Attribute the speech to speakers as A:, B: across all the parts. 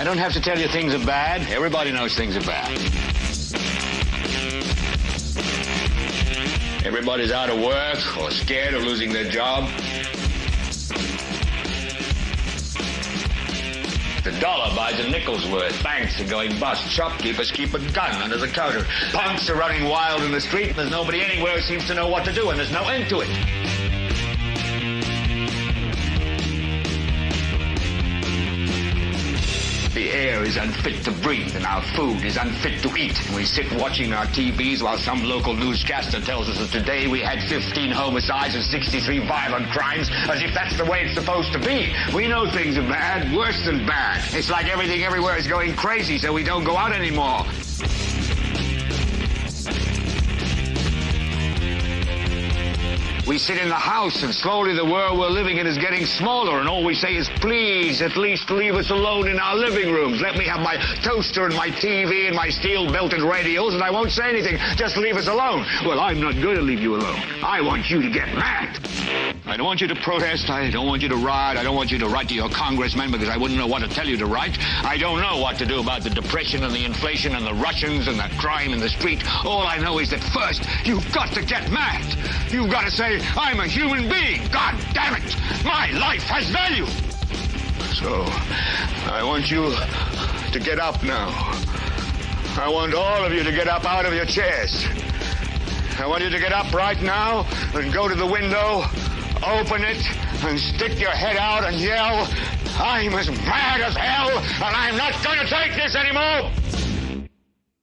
A: I don't have to tell you things are bad. Everybody knows things are bad. Everybody's out of work or scared of losing their job. The dollar buys a nickel's worth. Banks are going bust. Shopkeepers keep a gun under the counter. Punks are running wild in the street. And there's nobody anywhere who seems to know what to do, and there's no end to it. The air is unfit to breathe, and our food is unfit to eat. And we sit watching our TVs while some local newscaster tells us that today we had 15 homicides and 63 violent crimes, as if that's the way it's supposed to be. We know things are bad, worse than bad. It's like everything everywhere is going crazy, so we don't go out anymore. We sit in the house, and slowly the world we're living in is getting smaller, and all we say is, please, at least leave us alone in our living rooms. Let me have my toaster and my TV and my steel-belted radios, and I won't say anything. Just leave us alone. Well, I'm not going to leave you alone. I want you to get mad. I don't want you to protest. I don't want you to riot. I don't want you to write to your congressman, because I wouldn't know what to tell you to write. I don't know what to do about the depression and the inflation and the Russians and the crime in the street. All I know is that first, you've got to get mad. You've got to say, I'm a human being. God damn it. My life has value. So, I want you to get up now. I want all of you to get up out of your chairs. I want you to get up right now and go to the window, open it, and stick your head out and yell, I'm as mad as hell, and I'm not going to take this anymore.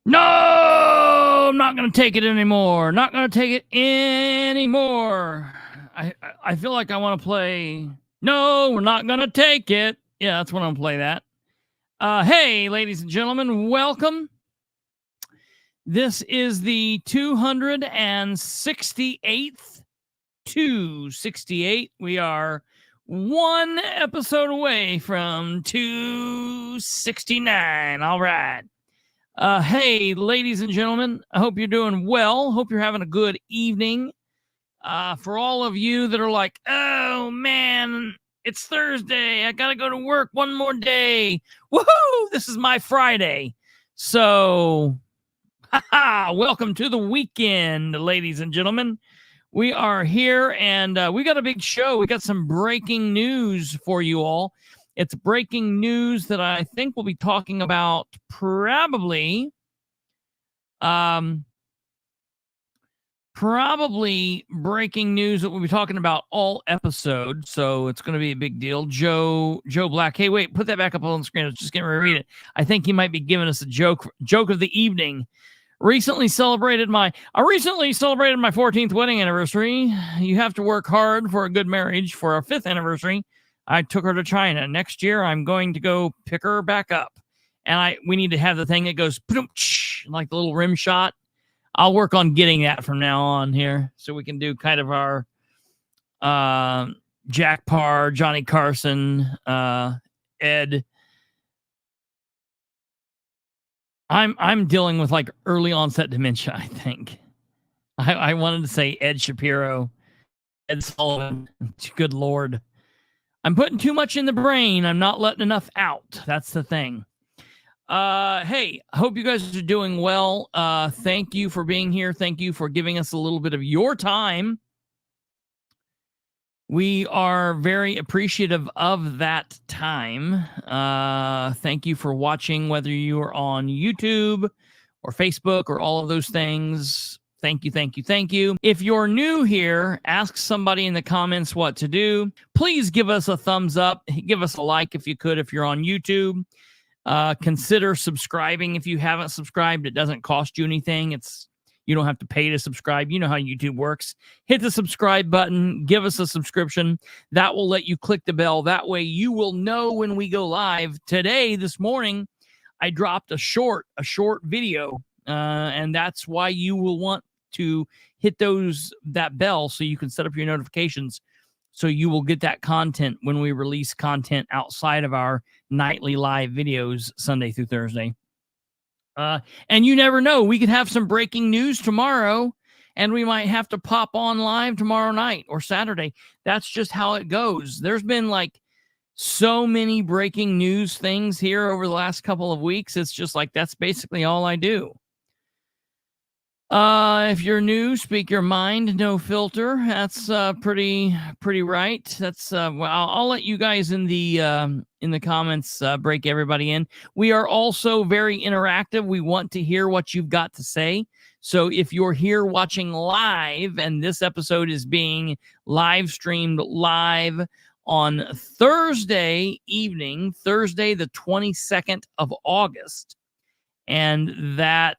B: No, I'm not going to take it anymore. Not going to take it anymore. I feel like I want to play, no, we're not going to take it. Yeah, that's when I'm going to play that. Hey, ladies and gentlemen, welcome. This is the 268th 268. We are one episode away from 269. All right. Hey, ladies and gentlemen, I hope you're doing well. Hope you're having a good evening. For all of you that are like, oh, man, it's Thursday. I got to go to work one more day. Woohoo! This is my Friday. So, welcome to the weekend, ladies and gentlemen. We are here, and we got a big show. We got some breaking news for you all. It's breaking news that I think we'll be talking about probably breaking news that we'll be talking about all episode. So it's going to be a big deal. Joe Black. Hey, wait, put that back up on the screen. I was just getting ready to read it. I think he might be giving us a joke of the evening. I recently celebrated my 14th wedding anniversary. You have to work hard for a good marriage. For our 5th anniversary, I took her to China. Next year, I'm going to go pick her back up. And we need to have the thing that goes like the little rim shot. I'll work on getting that from now on here, so we can do kind of our Jack Parr, Johnny Carson, Ed. I'm dealing with like early onset dementia, I think. I wanted to say Ed Shapiro, Ed Sullivan. Good Lord. I'm putting too much in the brain. I'm not letting enough out. That's the thing. Hey, I hope you guys are doing well. Thank you for being here. Thank you for giving us a little bit of your time. We are very appreciative of that time. Thank you for watching, whether you are on YouTube or Facebook or all of those things. Thank you, thank you, thank you. If you're new here, ask somebody in the comments what to do. Please give us a thumbs up. Give us a like if you could, if you're on YouTube. Consider subscribing if you haven't subscribed. It doesn't cost you anything. You don't have to pay to subscribe. You know how YouTube works. Hit the subscribe button. Give us a subscription. That will let you click the bell. That way you will know when we go live. Today, this morning, I dropped a short video, and that's why you will want to hit that bell so you can set up your notifications so you will get that content when we release content outside of our nightly live videos Sunday through Thursday. And you never know, we could have some breaking news tomorrow, and we might have to pop on live tomorrow night or Saturday. That's just how it goes. There's been like so many breaking news things here over the last couple of weeks. It's just like, that's basically all I do. If you're new, speak your mind, no filter. That's pretty right. That's well, I'll let you guys in the comments break everybody in. We are also very interactive. We want to hear what you've got to say. So if you're here watching live, and this episode is being live streamed live on Thursday evening, Thursday the 22nd of August, and that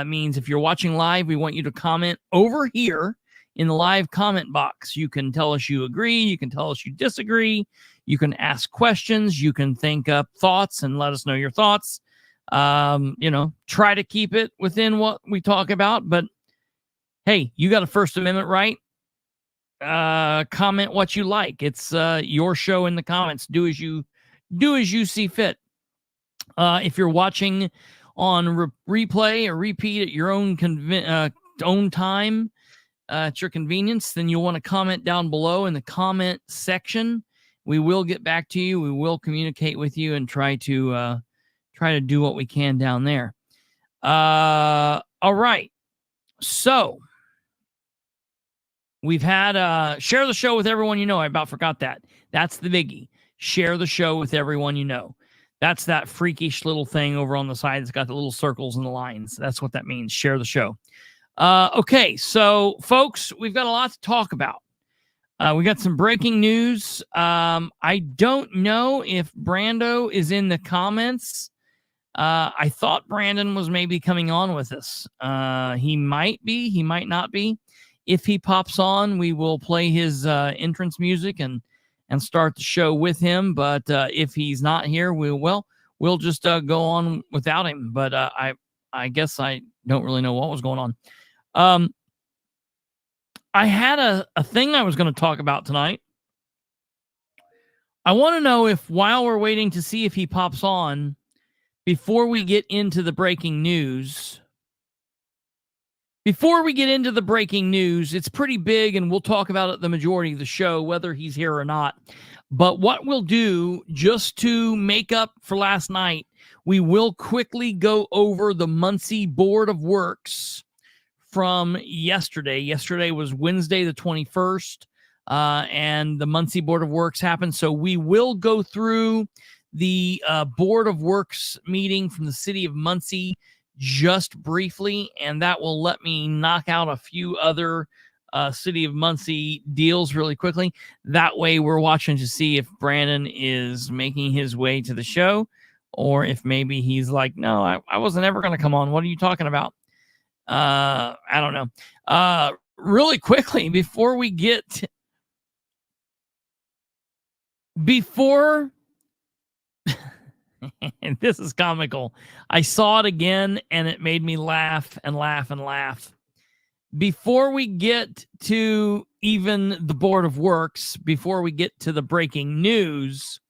B: means if you're watching live, we want you to comment over here in the live comment box. You can tell us you agree. You can tell us you disagree. You can ask questions. You can think up thoughts and let us know your thoughts. Try to keep it within what we talk about. But, hey, you got a First Amendment right. Comment what you like. It's your show in the comments. Do as you see fit. If you're watching on replay or repeat at your own own time, at your convenience, then you'll want to comment down below in the comment section. We will get back to you. We will communicate with you and try to do what we can down there. All right. So we've had share the show with everyone you know. I about forgot that. That's the biggie. Share the show with everyone you know. That's that freakish little thing over on the side. It's got the little circles and the lines. That's what that means. Share the show. Okay, so folks, we've got a lot to talk about. We got some breaking news. I don't know if Brando is in the comments. I thought Brandon was maybe coming on with us. He might be. He might not be. If he pops on, we will play his entrance music and start the show with him. But if he's not here, we'll just go on without him. But I guess I don't really know what was going on. I had a thing I was going to talk about tonight. I want to know if, while we're waiting to see if he pops on, before we get into the breaking news, it's pretty big, and we'll talk about it the majority of the show, whether he's here or not. But what we'll do, just to make up for last night, we will quickly go over the Muncie Board of Works from yesterday. Yesterday was Wednesday, the 21st, and the Muncie Board of Works happened. So we will go through the Board of Works meeting from the City of Muncie just briefly, and that will let me knock out a few other City of Muncie deals really quickly. That way we're watching to see if Brandon is making his way to the show, or if maybe he's like, no, I wasn't ever going to come on. What are you talking about? I don't know. Really quickly, before we get... Before... and this is comical. I saw it again, and it made me laugh and laugh and laugh. Before we get to even the Board of Works, before we get to the breaking news,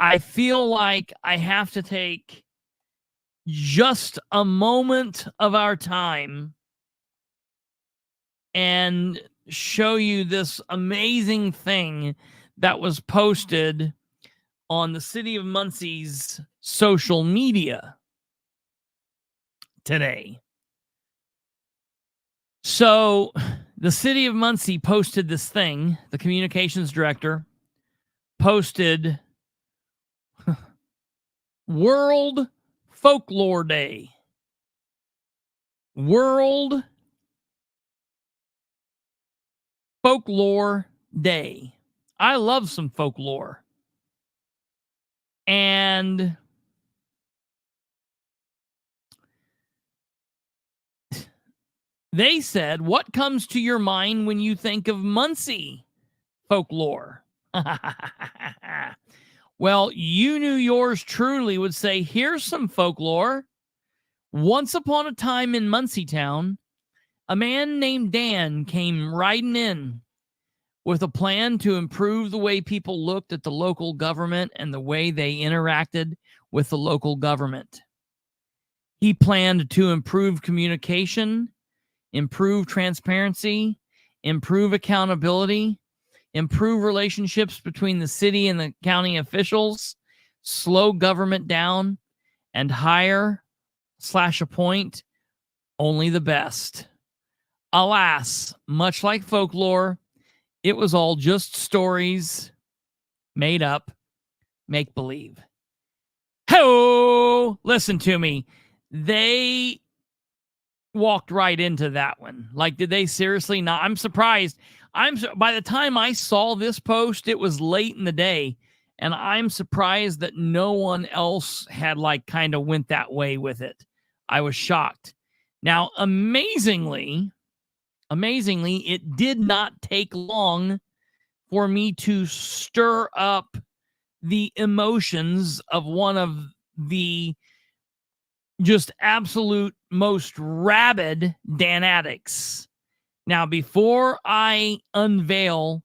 B: I feel like I have to take just a moment of our time and show you this amazing thing that was posted on the City of Muncie's social media today. So the City of Muncie posted this thing. The communications director posted World Folklore Day. World Folklore Day. I love some folklore. And they said, what comes to your mind when you think of Muncie folklore? Well, you knew yours truly would say, here's some folklore. Once upon a time in Muncie town, a man named Dan came riding in with a plan to improve the way people looked at the local government and the way they interacted with the local government. He planned to improve communication, improve transparency, improve accountability. improve relationships between the city and the county officials, slow government down, and hire/appoint only the best. Alas, much like folklore, it was all just stories made up, make believe. Ho! Listen to me. They walked right into that one. Like, did they seriously not? I'm surprised. By the time I saw this post, it was late in the day, and I'm surprised that no one else had like kind of went that way with it. I was shocked. Now, amazingly, it did not take long for me to stir up the emotions of one of the just absolute most rabid Dan addicts. Now, before I unveil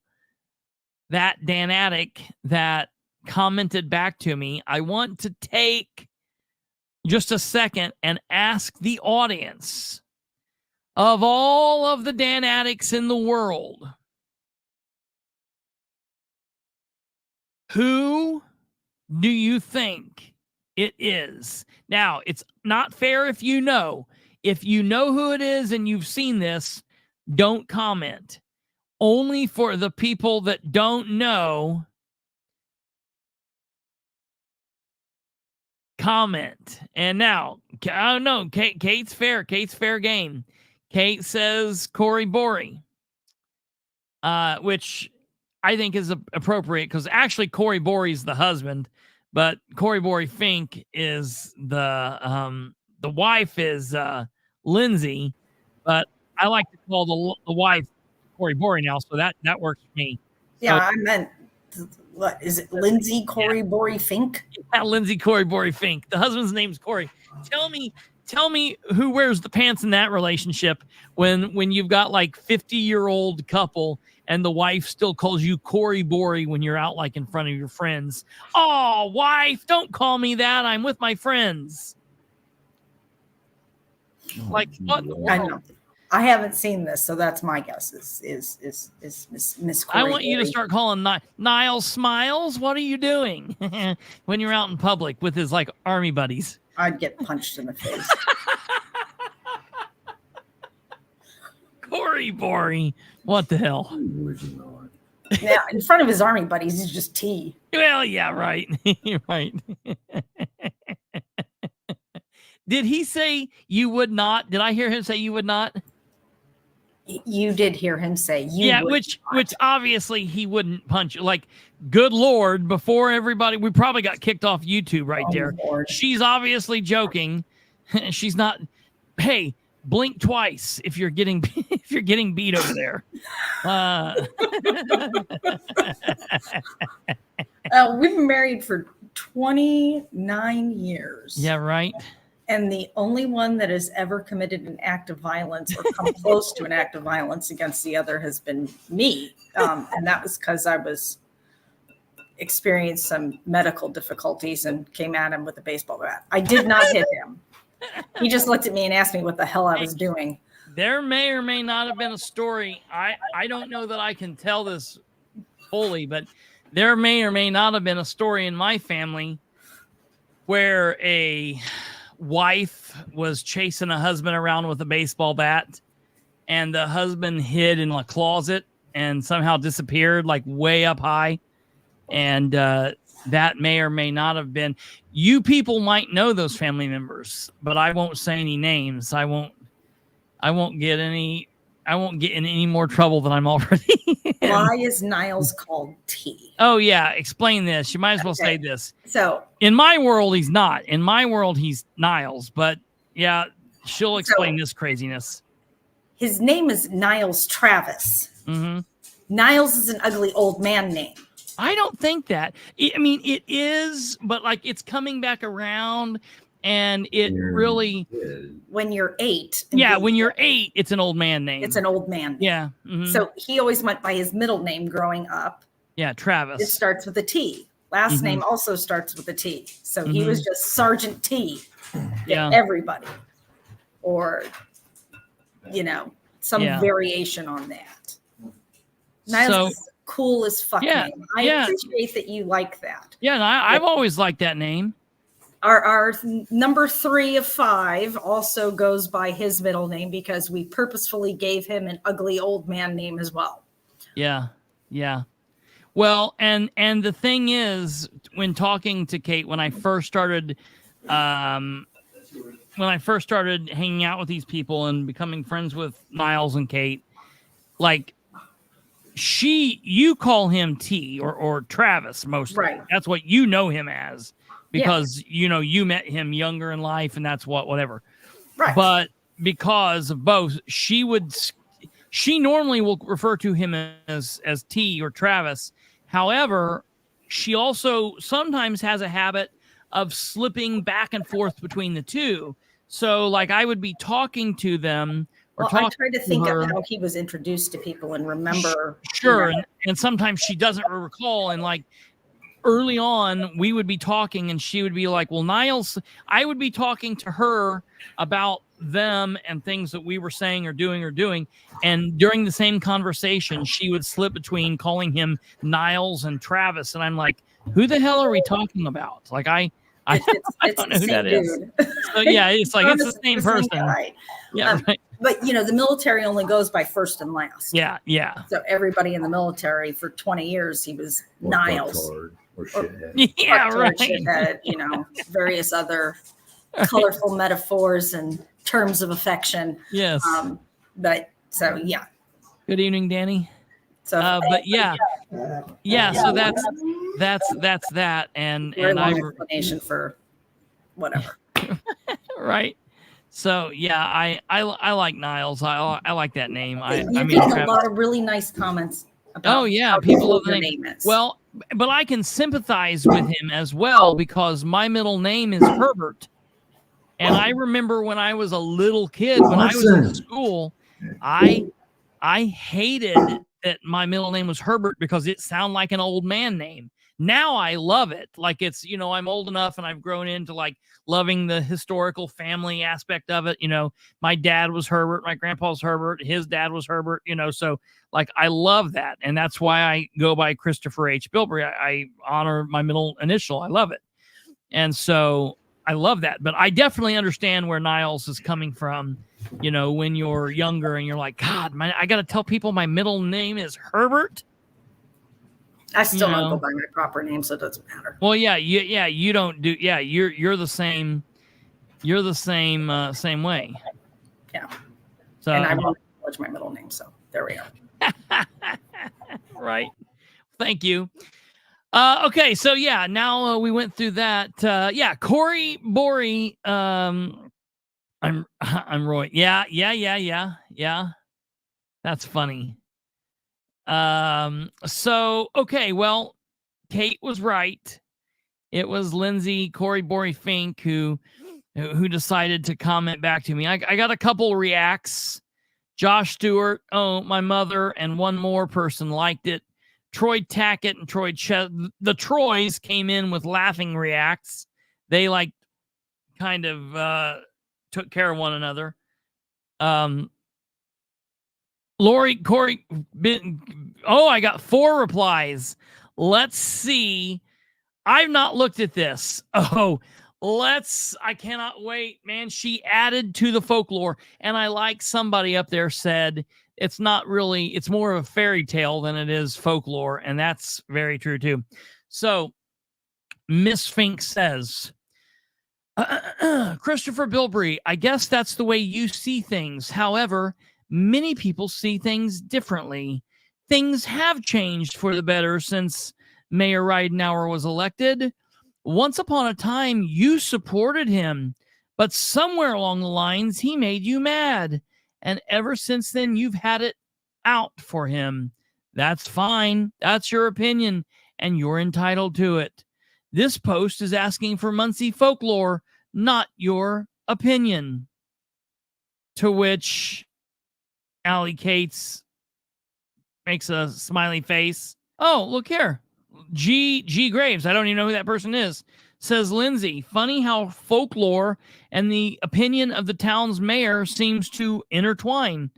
B: that Dan addict that commented back to me, I want to take just a second and ask the audience, of all of the Dan addicts in the world, who do you think it is? Now, it's not fair if you know. If you know who it is and you've seen this, don't comment. Only for the people that don't know, comment. And now, I don't know. Kate's fair. Kate's fair game. Kate says Corey Borey, which I think is appropriate because actually Corey Borey's the husband, but Corey Borey Fink is the wife is Lindsay, but I like to call the wife Corey Borey now, so that works for me.
C: Yeah,
B: So,
C: I meant, what is it? Lindsay Corey Borey Fink?
B: Yeah, Lindsay Corey Borey Fink. The husband's name's Corey. Tell me who wears the pants in that relationship when you've got like 50-year-old couple and the wife still calls you Corey Borey when you're out like in front of your friends. Oh, wife, don't call me that. I'm with my friends. Like what?
C: I know. I haven't seen this, so that's my guess. Is Miss Corey?
B: I want you to start calling Niles Smiles. What are you doing when you're out in public with his like army buddies?
C: I'd get punched in the face.
B: Corey Borey. What the hell?
C: Now, in front of his army buddies, he's just T.
B: Well, yeah, right. Right. Did he say you would not? Did I hear him say you would not?
C: You did hear him say you
B: Yeah,
C: would
B: which
C: not.
B: obviously he wouldn't punch you. Like, good Lord, before everybody, we probably got kicked off YouTube right there.
C: Lord.
B: She's obviously joking. She's not. Hey, blink twice if you're getting beat over there.
C: We've been married for 29 years.
B: Yeah, right.
C: And the only one that has ever committed an act of violence or come close to an act of violence against the other has been me. And that was because I experienced some medical difficulties and came at him with a baseball bat. I did not hit him. He just looked at me and asked me what the hell I was doing.
B: There may or may not have been a story. I don't know that I can tell this fully, but there may or may not have been a story in my family where a wife was chasing a husband around with a baseball bat, and the husband hid in a closet and somehow disappeared like way up high. And that may or may not have been. You people might know those family members, but I won't say any names. I won't get in any more trouble than I'm already in.
C: Why is Niles called T?
B: Oh yeah, explain this. You might as well say this.
C: So
B: in my world, he's not. In my world, he's Niles. But yeah, she'll explain this craziness.
C: His name is Niles Travis.
B: Mm-hmm.
C: Niles is an ugly old man name.
B: I don't think that. I mean, it is, but like it's coming back around, and it really.
C: When you're 8.
B: Yeah, when you're 8, it's an old man name.
C: It's an old man name.
B: Yeah. Mm-hmm.
C: So he always went by his middle name growing up.
B: Yeah, Travis.
C: It starts with a T. Last name also starts with a T. So he was just Sergeant T to everybody. Or, some variation on that. Niles cool as fuck
B: Yeah,
C: name. I
B: yeah.
C: appreciate that you like that.
B: Yeah, and I've always liked that name.
C: Our number 3 of 5 also goes by his middle name because we purposefully gave him an ugly old man name as well.
B: Yeah, yeah. Well, and the thing is, when talking to Kate, when I first started hanging out with these people and becoming friends with Niles and Kate, like you call him T or Travis mostly.
C: Right.
B: That's what you know him as because you met him younger in life and that's whatever.
C: Right.
B: But because of both, she normally will refer to him as T or Travis. However, she also sometimes has a habit of slipping back and forth between the two. So like I would be talking to them or
C: I try to think
B: her.
C: of how he was introduced to people and remember.
B: Sure. And sometimes she doesn't recall. And like early on, we would be talking and she would be like, well, Niles, I would be talking to her about them and things that we were saying or doing. And during the same conversation, she would slip between calling him Niles and Travis. And I'm like, who the hell are we talking about? Like, I don't know who that is. So yeah, it's like, it's the same person. Yeah. Right.
C: But the military only goes by first and last.
B: Yeah. Yeah.
C: So everybody in the military for 20 years, he was Niles.
D: Or shithead.
B: Yeah, right.
C: Shithead, various other colorful metaphors and terms of affection.
B: Yes.
C: But so, yeah.
B: Good evening, Danny.
C: So,
B: but yeah. So that's that. And I
C: explanation for whatever.
B: Right. So yeah, I like Niles. I like that name. I mean,
C: a lot of really nice comments. About
B: people love the
C: name is.
B: Well, but I can sympathize with him as well because my middle name is Herbert. And I remember when I was a little kid, when I was in school, I hated that my middle name was Herbert because it sounded like an old man name. Now I love it. Like it's, I'm old enough and I've grown into like loving the historical family aspect of it. My dad was Herbert, my grandpa's Herbert, his dad was Herbert, so like I love that. And that's why I go by Kristopher H. Bilbrey. I honor my middle initial. I love it. And so I love that. But I definitely understand where Niles is coming from, when you're younger and you're like, God, I got to tell people my middle name is Herbert.
C: I still don't go by my proper name, so it doesn't matter.
B: Well, you don't do. Yeah, you're the same. You're the same way.
C: Yeah.
B: So
C: and I won't acknowledge my middle name, so there we are.
B: Right. Thank you. Okay, so yeah, now we went through that. Corey Borey. I'm Roy. Yeah. That's funny. So, okay, well, Kate was right. It was Lindsay Corey Borey Fink who decided to comment back to me. I got a couple reacts. Josh Stewart, my mother, and one more person liked it. Troy Tackett and Troy the Troys came in with laughing reacts. They like kind of took care of one another. Lori, Corey, I got 4 replies. Let's see. I've not looked at this. I cannot wait, man. She added to the folklore, and I like somebody up there said it's not really, it's more of a fairy tale than it is folklore, and that's very true too. So Miss Fink says, Kristopher Bilbrey, I guess that's the way you see things. However, many people see things differently. Things have changed for the better since Mayor Ridenour was elected. Once upon a time, you supported him, but somewhere along the lines, he made you mad. And ever since then, you've had it out for him. That's fine. That's your opinion, and you're entitled to it. This post is asking for Muncie folklore, not your opinion. To which Allie Cates makes a smiley face. Oh, look here. G Graves, I don't even know who that person is, says, Lindsay, funny how folklore and the opinion of the town's mayor seems to intertwine.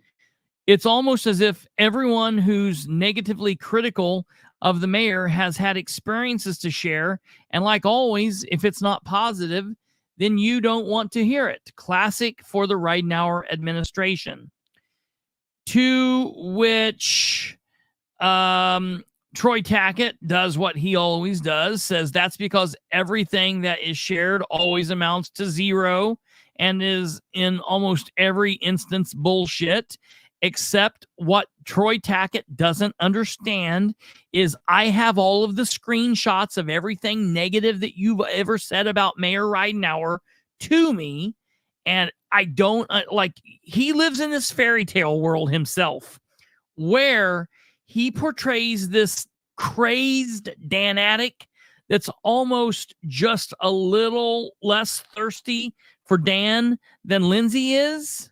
B: It's almost as if everyone who's negatively critical of the mayor has had experiences to share. And like always, if it's not positive, then you don't want to hear it. Classic for the Ridenour administration. To which Troy Tackett does what he always does, says that's because everything that is shared always amounts to zero and is in almost every instance bullshit. Except what Troy Tackett doesn't understand is I have all of the screenshots of everything negative that you've ever said about Mayor Ridenour to me. And I don't he lives in this fairy tale world himself where he portrays this crazed Danatic that's almost just a little less thirsty for Dan than Lindsay is.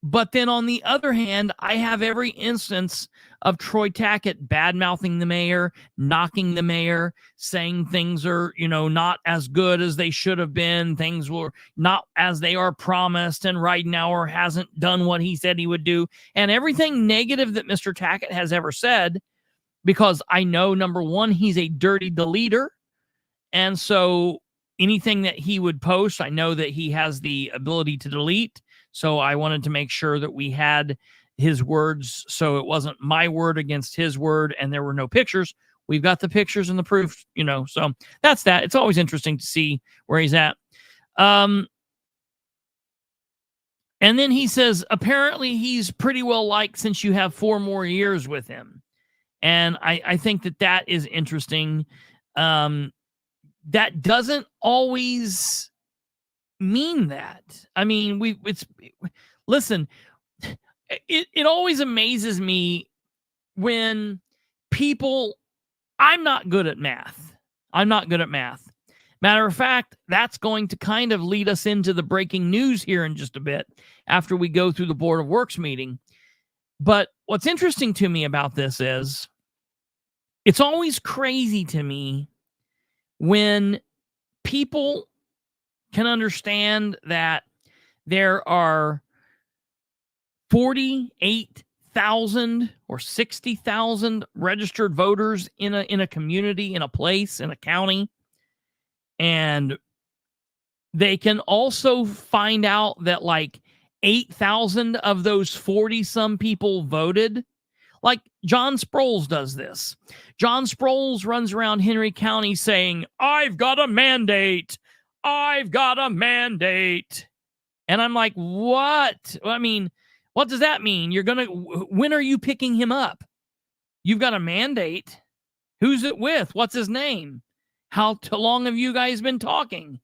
B: But then on the other hand, I have every instance of Troy Tackett bad-mouthing the mayor, knocking the mayor, saying things are, not as good as they should have been. Things were not as they are promised, and Ridenour hasn't done what he said he would do. And everything negative that Mr. Tackett has ever said, because I know, number one, he's a dirty deleter. And so anything that he would post, I know that he has the ability to delete. So I wanted to make sure that we had his words, so it wasn't my word against his word, and there were no pictures. We've got the pictures and the proof, so that's that. It's always interesting to see where he's at. And then he says, apparently he's pretty well liked since you have 4 more years with him. And I think that is interesting. That doesn't always mean that. I mean, listen, it always amazes me when people, I'm not good at math. Matter of fact, that's going to kind of lead us into the breaking news here in just a bit after we go through the Board of Works meeting. But what's interesting to me about this is it's always crazy to me when people can understand that there are 48,000 or 60,000 registered voters in a community, in a place, in a county. And they can also find out that like 8,000 of those 40-some people voted. Like John Sproles does this. John Sproles runs around Henry County saying, I've got a mandate. And I'm like, what? I mean, what does that mean? When are you picking him up? You've got a mandate. Who's it with? What's his name? How long have you guys been talking?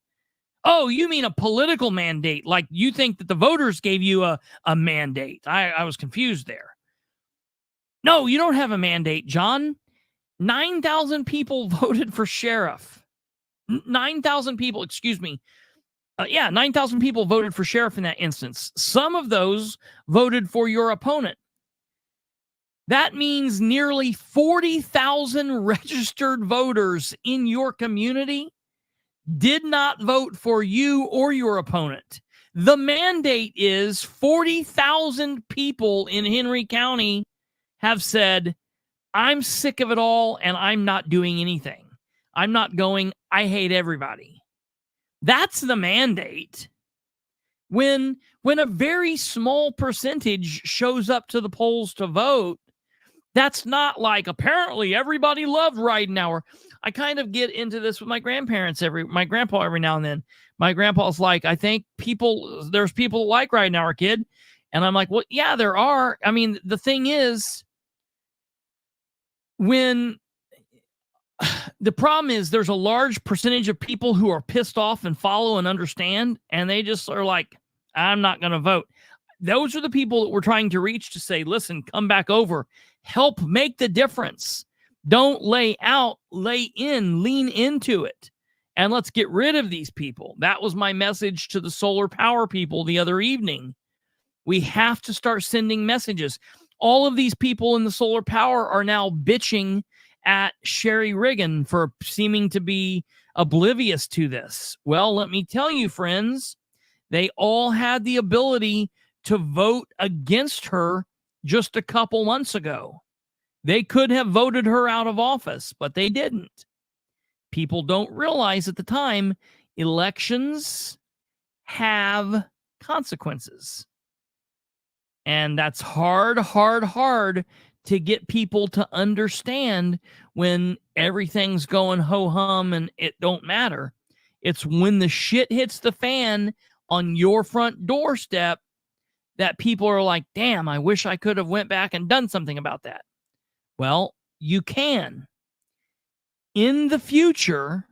B: Oh, you mean a political mandate? Like you think that the voters gave you a mandate. I was confused there. No, you don't have a mandate, John. 9,000 people voted for sheriff. 9,000 people, excuse me. 9,000 people voted for sheriff in that instance. Some of those voted for your opponent. That means nearly 40,000 registered voters in your community did not vote for you or your opponent. The mandate is 40,000 people in Henry County have said, I'm sick of it all and I'm not doing anything. I'm not going. I hate everybody. That's the mandate. When a very small percentage shows up to the polls to vote, that's not like apparently everybody loved Ridenour. I kind of get into this with my grandparents, my grandpa every now and then. My grandpa's like, I think there's people like Ridenour, kid. And I'm like, well, yeah, there are. I mean, the thing is, the problem is there's a large percentage of people who are pissed off and follow and understand, and they just are like, I'm not going to vote. Those are the people that we're trying to reach to say, listen, come back over, help make the difference. Don't lay out, lay in, lean into it. And let's get rid of these people. That was my message to the solar power people the other evening. We have to start sending messages. All of these people in the solar power are now bitching at Sherry Riggin for seeming to be oblivious to this. Well, let me tell you, friends, they all had the ability to vote against her just a couple months ago. They could have voted her out of office, but they didn't. People don't realize at the time, elections have consequences. And that's hard to get people to understand when everything's going ho-hum and it don't matter. It's when the shit hits the fan on your front doorstep that people are like, damn, I wish I could have went back and done something about that. Well, you can. In the future,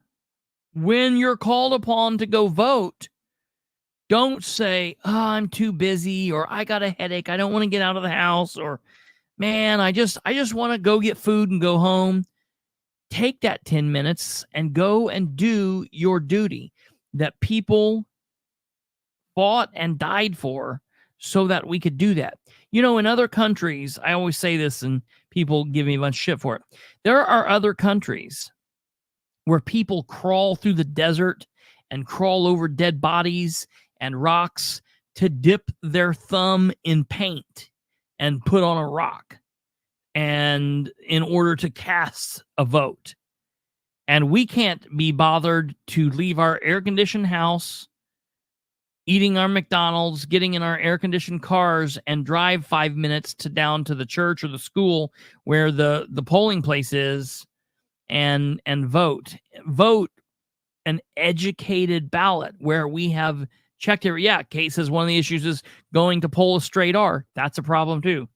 B: when you're called upon to go vote, don't say, oh, I'm too busy, or I got a headache, I don't want to get out of the house, or man, I just want to go get food and go home. Take that 10 minutes and go and do your duty that people fought and died for so that we could do that. You know, in other countries, I always say this and people give me a bunch of shit for it. There are other countries where people crawl through the desert and crawl over dead bodies and rocks to dip their thumb in paint and put on a rock, and in order to cast a vote. And we can't be bothered to leave our air-conditioned house, eating our McDonald's, getting in our air-conditioned cars, and drive 5 minutes down to the church or the school where the polling place is, and vote. Vote an educated ballot where we have checked it. Yeah, Kate says one of the issues is going to poll a straight R. That's a problem too.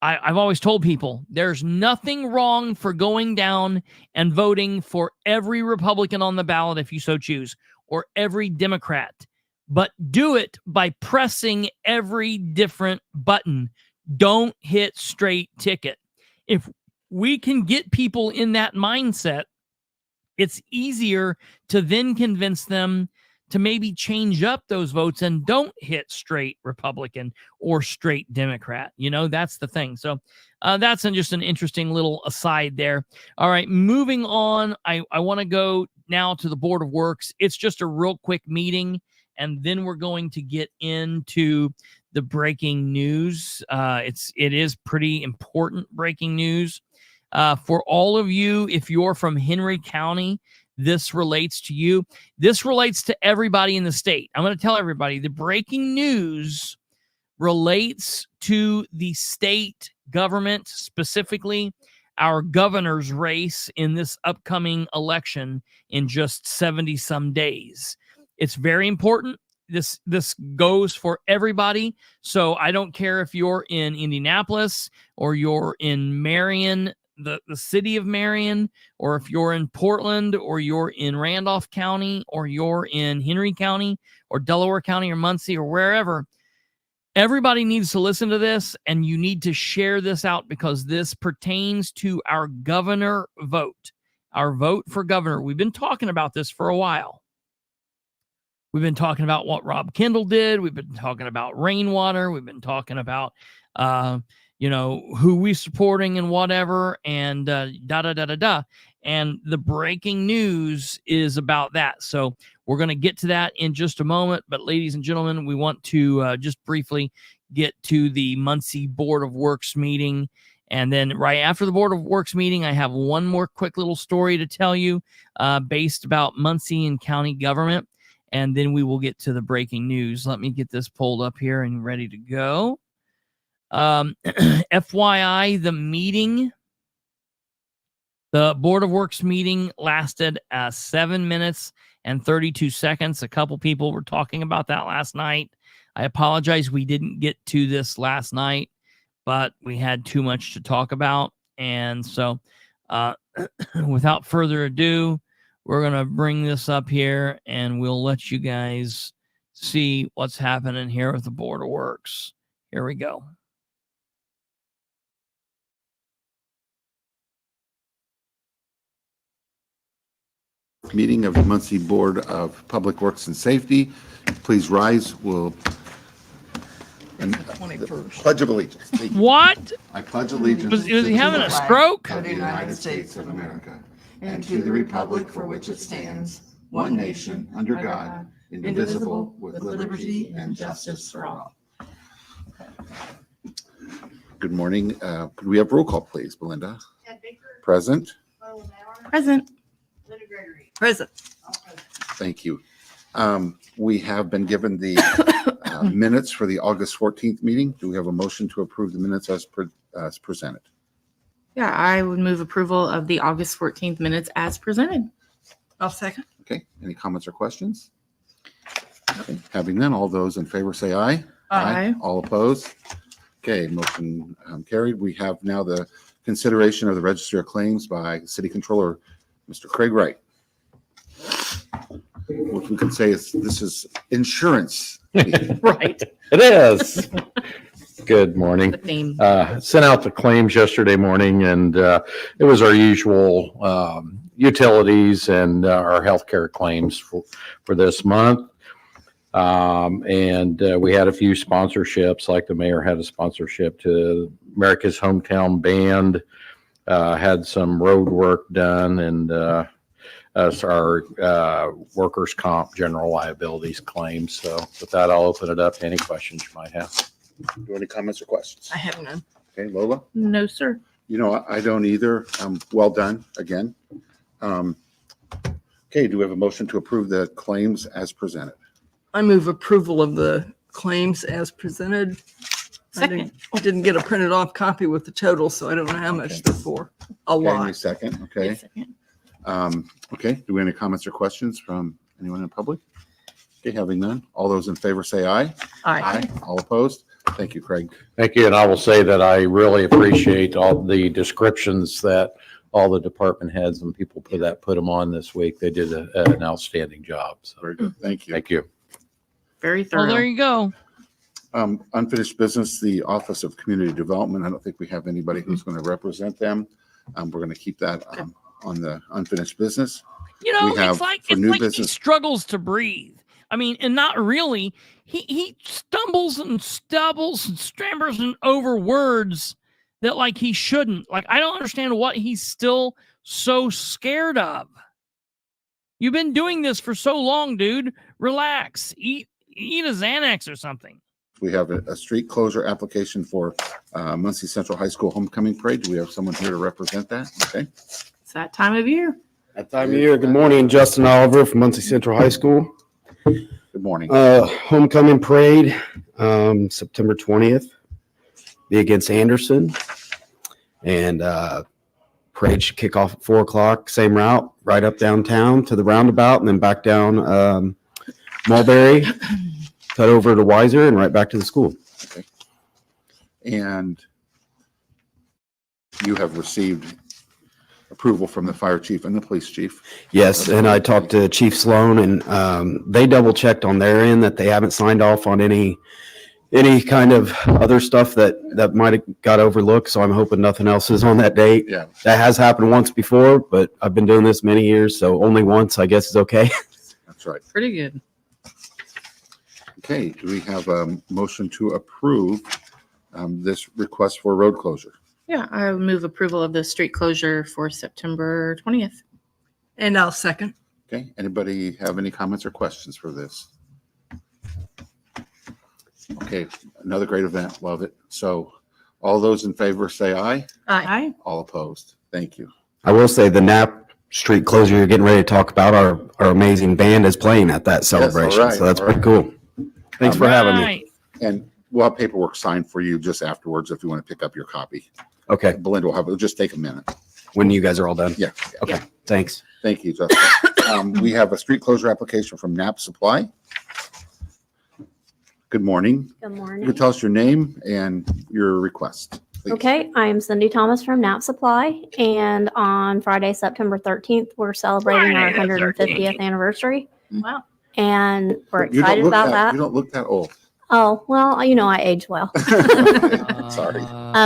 B: I've always told people there's nothing wrong for going down and voting for every Republican on the ballot if you so choose, or every Democrat, but do it by pressing every different button. Don't hit straight ticket. If we can get people in that mindset, it's easier to then convince them to maybe change up those votes and don't hit straight Republican or straight Democrat. You know, that's the thing. So that's just an interesting little aside there. All right, moving on. I want to go now to the Board of Works. It's just a real quick meeting, and then we're going to get into the breaking news. It is pretty important breaking news. For all of you, if you're from Henry County, this relates to you. This relates to everybody in the state. I'm going to tell everybody the breaking news relates to the state government, specifically our governor's race in this upcoming election in just 70 some days. It's very important. This goes for everybody. So I don't care if you're in Indianapolis or you're in Marion, the city of Marion, or if you're in Portland, or you're in Randolph County, or you're in Henry County, or Delaware County, or Muncie, or wherever. Everybody needs to listen to this, and you need to share this out because this pertains to our governor vote, our vote for governor. We've been talking about this for a while. We've been talking about what Rob Kendall did. We've been talking about rainwater. We've been talking about, who we supporting and whatever, and And the breaking news is about that. So we're going to get to that in just a moment. But ladies and gentlemen, we want to just briefly get to the Muncie Board of Works meeting. And then right after the Board of Works meeting, I have one more quick little story to tell you based about Muncie and county government. And then we will get to the breaking news. Let me get this pulled up here and ready to go. FYI, the Board of Works meeting lasted 7 minutes and 32 seconds. A couple people were talking about that last night. I apologize we didn't get to this last night, but we had too much to talk about. And so without further ado, we're going to bring this up here and we'll let you guys see what's happening here with the Board of Works. Here we go.
D: Meeting of the Muncie Board of Public Works and Safety. Please rise. We'll
E: 21st.
D: Pledge of Allegiance.
B: What?
D: I pledge allegiance
B: Was he having a stroke?
E: Of the United States of America, and to the republic for which it stands, one nation, under God, indivisible, with liberty and justice for all.
D: Good morning. Could we have roll call, please? Belinda? Present.
F: Present. Present.
D: Thank you. We have been given the minutes for the August 14th meeting. Do we have a motion to approve the minutes as presented?
F: Yeah, I would move approval of the August 14th minutes as presented.
C: I'll second.
D: Okay, any comments or questions? Okay, having none, all those in favor say aye.
F: Aye.
D: All opposed? Okay, motion carried. We have now the consideration of the Register of Claims by City Controller, Mr. Craig Wright. What we can say is this is insurance.
F: Right.
G: It is. Good morning.
F: The theme.
G: Sent out the claims yesterday morning, and it was our usual utilities and our healthcare claims for this month. And we had a few sponsorships, like the mayor had a sponsorship to America's Hometown Band, had some road work done, and our workers' comp general liabilities claims. So with that, I'll open it up to any questions you might have.
D: Do you have any comments or questions?
F: I have none.
D: Okay, Lola?
F: No, sir.
D: You know, I don't either. Well done again. Okay, do we have a motion to approve the claims as presented?
H: I move approval of the claims as presented.
F: Second.
H: I didn't get a printed off copy with the total, so I don't know how much they're for. A
D: Okay, any
H: lot.
D: second, okay.
F: Second.
D: Okay, do we have any comments or questions from anyone in public? Okay, having none, all those in favor say aye.
H: Aye.
D: All opposed? Thank you, Craig.
G: Thank you, and I will say that I really appreciate all the descriptions that all the department heads and people put them on this week. They did an outstanding job. So
D: Very good, thank you.
G: thank you.
F: Very
B: Well, there
F: thorough.
B: you go.
D: Unfinished business, the Office of Community Development. I don't think we have anybody who's going to represent them. We're going to keep that on the unfinished business.
B: You know,
D: We have
B: it's like
D: for new
B: he
D: business-
B: struggles to breathe. I mean, and not really. He stumbles and stubbles and stammers and over words that like he shouldn't. Like I don't understand what he's still so scared of. You've been doing this for so long, dude. Relax. Eat a Xanax or something.
D: We have a street closure application for Muncie Central High School Homecoming Parade. Do we have someone here to represent that? Okay.
F: It's that time of year.
I: That time of year. Good morning, Justin Oliver from Muncie Central High School.
D: Good morning.
I: Homecoming parade, September 20th, be against Anderson. And parade should kick off at 4:00, same route, right up downtown to the roundabout and then back down Mulberry, cut over to Weiser and right back to the school.
D: Okay. And you have received approval from the fire chief and the police chief.
I: Yes, and I talked to Chief Sloan, and they double checked on their end that they haven't signed off on any kind of other stuff that might have got overlooked. So I'm hoping nothing else is on that date.
D: Yeah.
I: That has happened once before, but I've been doing this many years, so only once, I guess, is okay.
D: That's right.
F: Pretty good.
D: Okay. Do we have a motion to approve this request for road closure?
F: Yeah, I would move approval of the street closure for September 20th.
H: And I'll second.
D: Okay. Anybody have any comments or questions for this? Okay. Another great event. Love it. So all those in favor say aye.
F: Aye.
D: All opposed. Thank you.
I: I will say the Knapp street closure you're getting ready to talk about, our amazing band is playing at that celebration.
D: right,
I: So that's
D: all
I: pretty cool. Thanks for having me.
B: Right.
D: And we'll have paperwork signed for you just afterwards if you want to pick up your copy.
I: Okay,
D: Belinda will have it. It'll just take a minute.
I: when you guys are all done.
D: Yeah.
I: Okay, thanks.
D: Thank you, Justin. We have a street closure application from Knapp Supply. Good morning.
J: Good
D: You
J: morning.
D: can tell us your name and your request, please.
J: Okay, I am Cindy Thomas from Knapp Supply, and on Friday, September 13th, we're celebrating our
B: Friday the
J: 150th anniversary,
F: Wow.
J: and we're
D: You don't
J: excited
D: look
J: about
D: You
J: that.
D: don't look that old.
J: Oh, well, you know, I age well.
D: Sorry.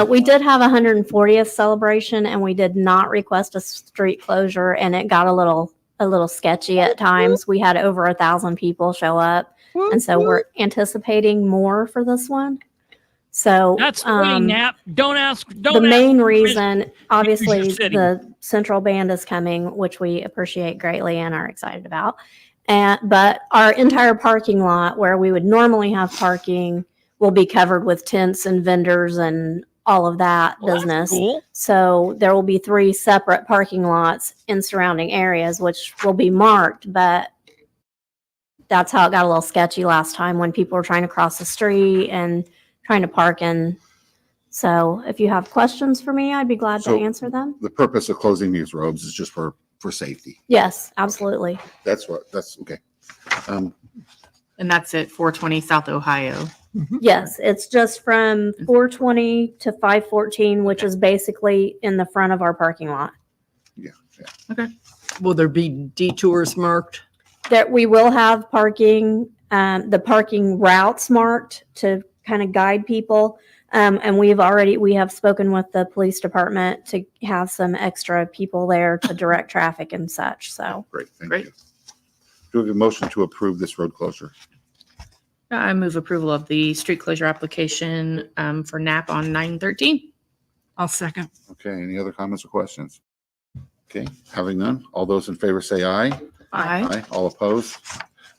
J: We did have a 140th celebration, and we did not request a street closure, and it got a little sketchy at times. We had over 1,000 people show up, and so we're anticipating more for this one. So
B: That's pretty nap. Don't ask.
J: the
B: Don't
J: main
B: ask
J: reason, obviously,
B: city.
J: the central band is coming, which we appreciate greatly and are excited about. But our entire parking lot, where we would normally have parking, will be covered with tents and vendors and all of that
B: Well, that's
J: business.
B: cool.
J: So there will be 3 separate parking lots in surrounding areas, which will be marked, but that's how it got a little sketchy last time when people were trying to cross the street and trying to park in. So if you have questions for me, I'd be glad to
D: So-
J: answer them.
D: The purpose of closing these roads is just for safety.
J: Yes, absolutely.
D: That's okay.
F: And that's at 420 South Ohio.
J: Yes, it's just from 420 to 514, which is basically in the front of our parking lot.
D: Yeah.
H: Will there be detours marked?
J: That we will have parking, the parking routes marked to kind of guide people. And we have spoken with the police department to have some extra people there to direct traffic and such. So
D: Great. Thank
F: Great.
D: you. Do we have a motion to approve this road closure?
F: I move approval of the street closure application for NAP on 9/13.
H: I'll second.
D: Okay. Any other comments or questions? Okay. Having none, all those in favor say aye.
F: Aye.
D: All opposed?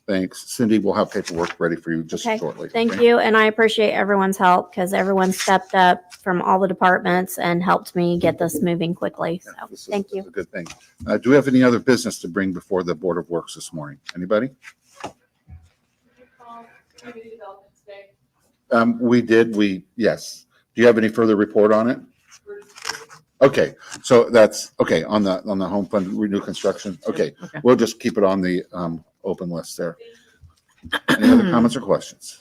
D: Thanks. Cindy, we'll have paperwork ready for you just
J: Okay,
D: shortly.
J: thank
D: okay?
J: you. And I appreciate everyone's help because everyone stepped up from all the departments and helped me get this moving quickly. So
D: This is-
J: thank
D: this is
J: you.
D: a good thing. Do we have any other business to bring before the Board of Works this morning? Anybody? Yes. Do you have any further report on it? Okay, so that's, okay, on the home fund renew construction. Okay,
F: Okay.
D: we'll just keep it on the open list there. Any other comments or questions?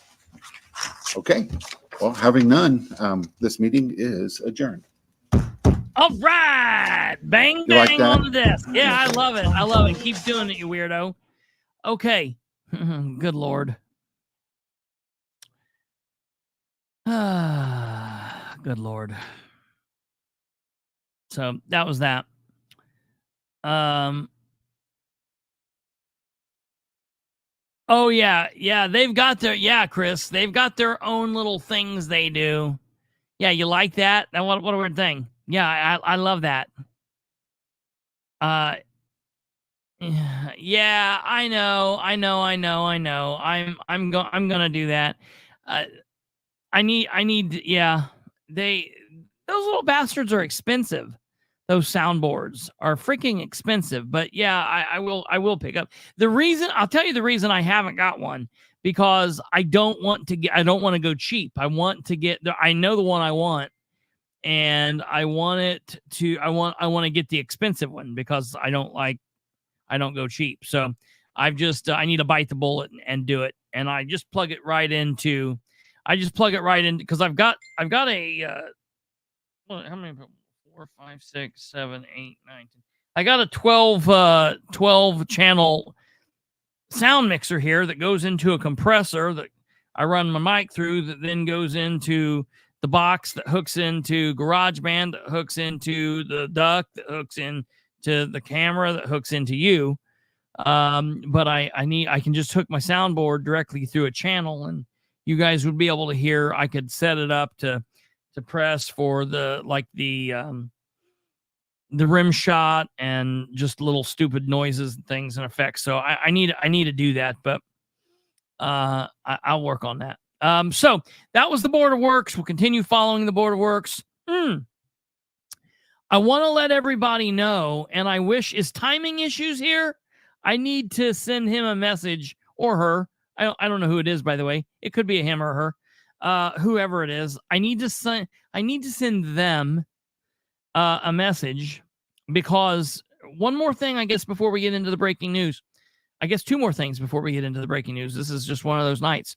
D: Okay, well, having none, this meeting is adjourned.
B: All right. Bang,
D: You like
B: bang
D: that?
B: on the desk. Yeah, I love it. I love it. Keep doing it, you weirdo. Okay. Good Lord. Good Lord. So that was that. Oh yeah, they've got their Chris, they've got their own little things they do. Yeah, you like that? What a weird thing. Yeah, I love that. Yeah, I know. I'm gonna do that. I need. Yeah, those little bastards are expensive. Those soundboards are freaking expensive. But yeah, I will pick up. I'll tell you the reason I haven't got one, because I don't want to go cheap. I want to get I know the one I want, and I want to get the expensive one because I don't go cheap. So I need to bite the bullet and do it. And I just plug it right into, because I've got a, how many, 4, 5, 6, 7, 8, 9, 10. I got a 12 channel sound mixer here that goes into a compressor that I run my mic through, that then goes into the box that hooks into GarageBand, that hooks into the duct, that hooks into the camera, that hooks into you. But I can just hook my soundboard directly through a channel, and you guys would be able to hear. I could set it up to press for the rim shot and just little stupid noises and things and effects. So I need to do that, but I'll work on that. So that was the Board of Works. We'll continue following the Board of Works. I want to let everybody know, and I wish, is timing issues here? I need to send him a message, or her. I don't know who it is, by the way. It could be a him or her. Whoever it is. I need to send them a message, because one more thing, I guess, before we get into the breaking news. I guess 2 more things before we get into the breaking news. This is just one of those nights.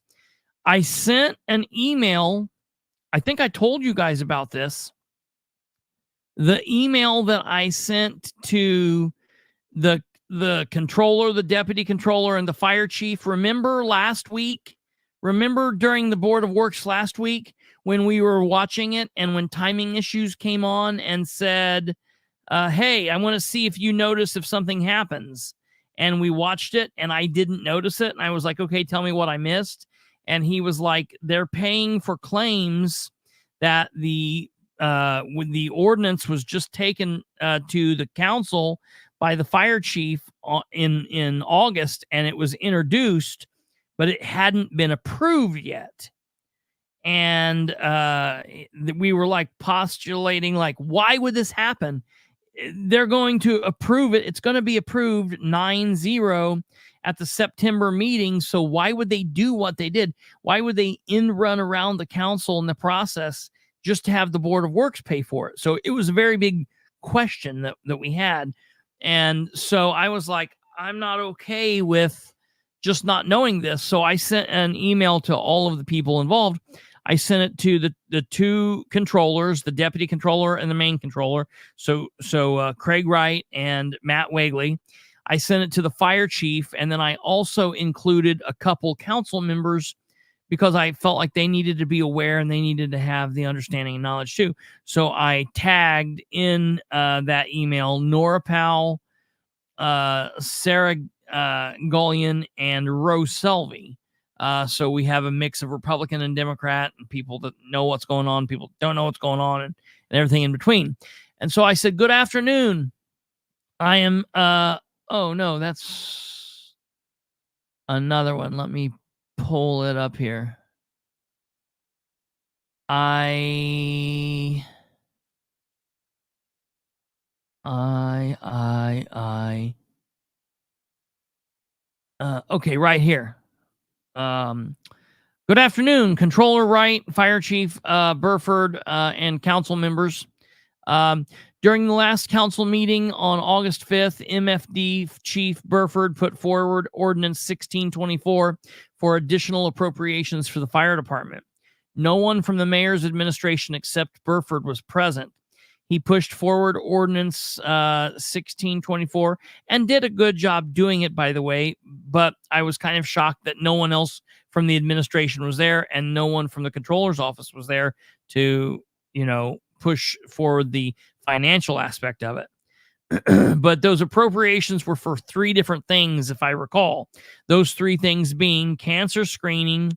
B: I sent an email. I think I told you guys about this. The email that I sent to the controller, the deputy controller, and the fire chief. Remember last week? Remember during the Board of Works last week when we were watching it and when timing issues came on and said, hey, I want to see if you notice if something happens. And we watched it and I didn't notice it. And I was like, okay, tell me what I missed. And he was like, they're paying for claims that when the ordinance was just taken to the council by the fire chief in August, and it was introduced, but it hadn't been approved yet. and we were like postulating, like, why would this happen? They're going to approve it. It's going to be approved 9-0 at the September meeting. So why would they do what they did? Why would they run around the council in the process just to have the Board of Works pay for it? So it was a very big question that we had. And so I was like, I'm not okay with just not knowing this. So I sent an email to all of the people involved. I sent it to the two controllers, the deputy controller and the main controller. So Craig Wright and Matt Wagley. I sent it to the fire chief, and then I also included a couple council members because I felt like they needed to be aware and they needed to have the understanding and knowledge too. So I tagged in that email Nora Powell, Sarah Gullion, and Rose Selvey. So we have a mix of Republican and Democrat, and people that know what's going on, people don't know what's going on, and everything in between. And so I said, good afternoon. I am, oh no, that's another one. Let me pull it up here. Okay, right here. Good afternoon, Controller Wright, Fire Chief Burford, and council members. During the last council meeting on August 5th, MFD Chief Burford put forward Ordinance 1624 for additional appropriations for the fire department. No one from the mayor's administration except Burford was present. He pushed forward Ordinance 1624 and did a good job doing it, by the way, but I was kind of shocked that no one else from the administration was there and no one from the controller's office was there to, push forward the financial aspect of it. But those appropriations were for 3 different things, if I recall. Those 3 things being cancer screening,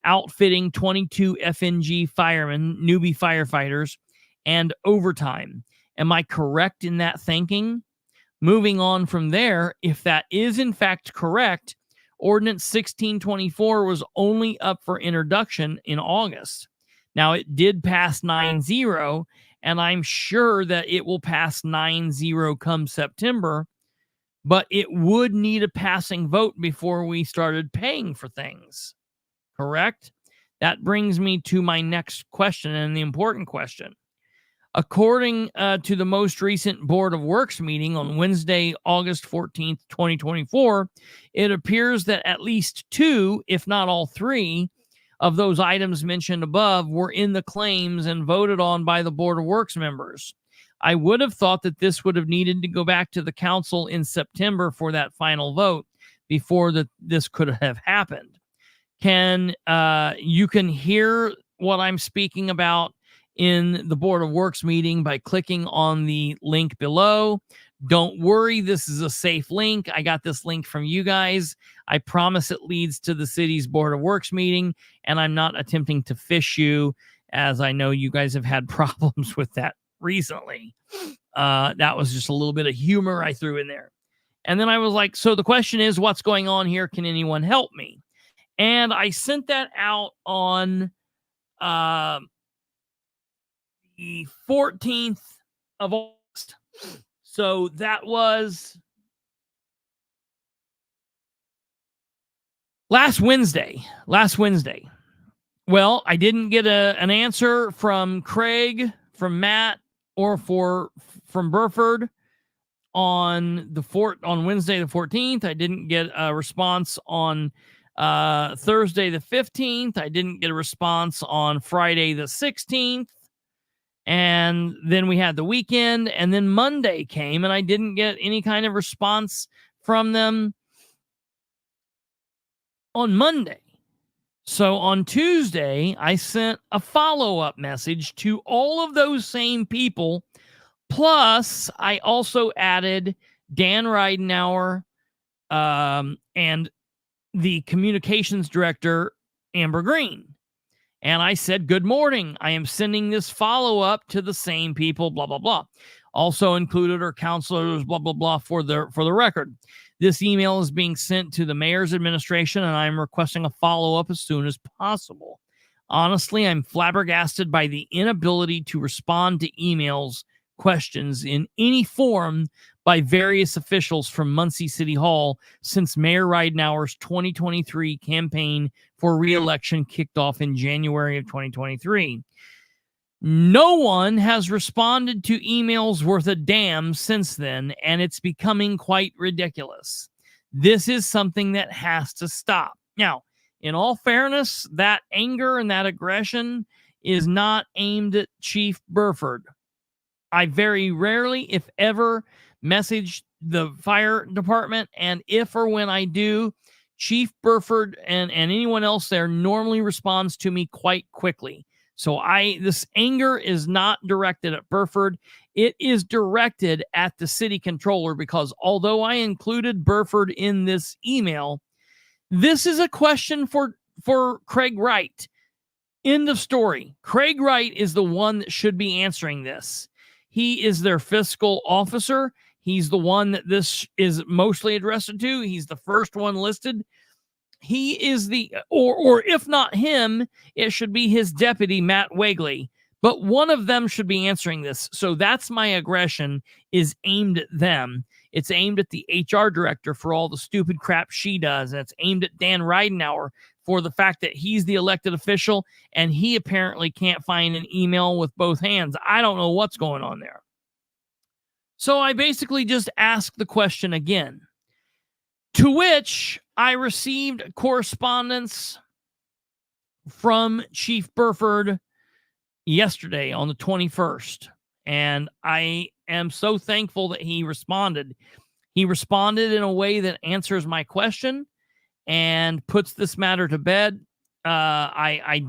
B: outfitting 22 FNG firemen, newbie firefighters, and overtime. Am I correct in that thinking? Moving on from there, if that is in fact correct, Ordinance 1624 was only up for introduction in August. Now, it did pass 9-0, and I'm sure that it will pass 9-0 come September, but it would need a passing vote before we started paying for things. Correct? That brings me to my next question, and the important question. According to the most recent Board of Works meeting on Wednesday, August 14th, 2024, it appears that at least 2, if not all 3, of those items mentioned above were in the claims and voted on by the Board of Works members. I would have thought that this would have needed to go back to the council in September for that final vote before this could have happened. You can hear what I'm speaking about in the Board of Works meeting by clicking on the link below. Don't worry, this is a safe link. I got this link from you guys. I promise it leads to the city's Board of Works meeting, and I'm not attempting to fish you, as I know you guys have had problems with that recently. That was just a little bit of humor I threw in there. And then I was like, so the question is, what's going on here? Can anyone help me? And I sent that out on the 14th of August. So that was last Wednesday. Well, I didn't get an answer from Craig, from Matt, or from Burford on Wednesday the 14th. I didn't get a response on Thursday the 15th. I didn't get a response on Friday the 16th. And then we had the weekend, and then Monday came, and I didn't get any kind of response from them on Monday. So on Tuesday, I sent a follow-up message to all of those same people. Plus, I also added Dan Ridenauer and the communications director, Amber Green. And I said, good morning. I am sending this follow-up to the same people, blah, blah, blah. Also included are counselors, blah, blah, blah, for the record. This email is being sent to the mayor's administration, and I'm requesting a follow-up as soon as possible. Honestly, I'm flabbergasted by the inability to respond to emails, questions in any form by various officials from Muncie City Hall since Mayor Ridenour's 2023 campaign for re-election kicked off in January of 2023. No one has responded to emails worth a damn since then, and it's becoming quite ridiculous. This is something that has to stop. Now, in all fairness, that anger and that aggression is not aimed at Chief Burford. I very rarely, if ever, message the fire department, and if or when I do, Chief Burford and anyone else there normally responds to me quite quickly. So this anger is not directed at Burford. It is directed at the city controller, because although I included Burford in this email, this is a question for Craig Wright. End of story. Craig Wright is the one that should be answering this. He is their fiscal officer. He's the one that this is mostly addressed to. He's the first one listed. He is or if not him, it should be his deputy, Matt Wegley. But one of them should be answering this. So that's my aggression, is aimed at them. It's aimed at the HR director for all the stupid crap she does. And it's aimed at Dan Ridenour for the fact that he's the elected official and he apparently can't find an email with both hands. I don't know what's going on there. So I basically just asked the question again, to which I received correspondence from Chief Burford yesterday on the 21st. And I am so thankful that he responded. He responded in a way that answers my question and puts this matter to bed. I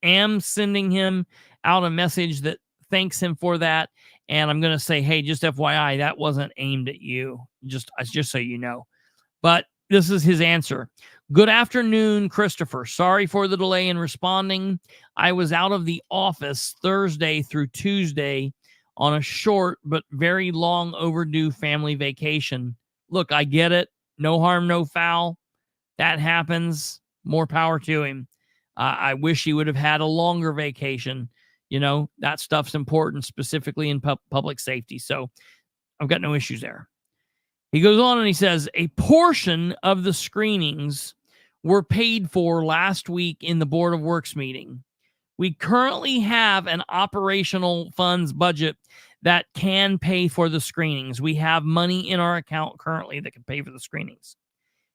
B: am sending him out a message that thanks him for that. And I'm going to say, hey, just FYI, that wasn't aimed at you. Just so you know. But this is his answer. Good afternoon, Christopher. Sorry for the delay in responding. I was out of the office Thursday through Tuesday on a short but very long overdue family vacation. Look, I get it. No harm, no foul. That happens. More power to him. I wish he would have had a longer vacation. You know, that stuff's important, specifically in public safety. So I've got no issues there. He goes on and he says, a portion of the screenings were paid for last week in the Board of Works meeting. We currently have an operational funds budget that can pay for the screenings. We have money in our account currently that can pay for the screenings.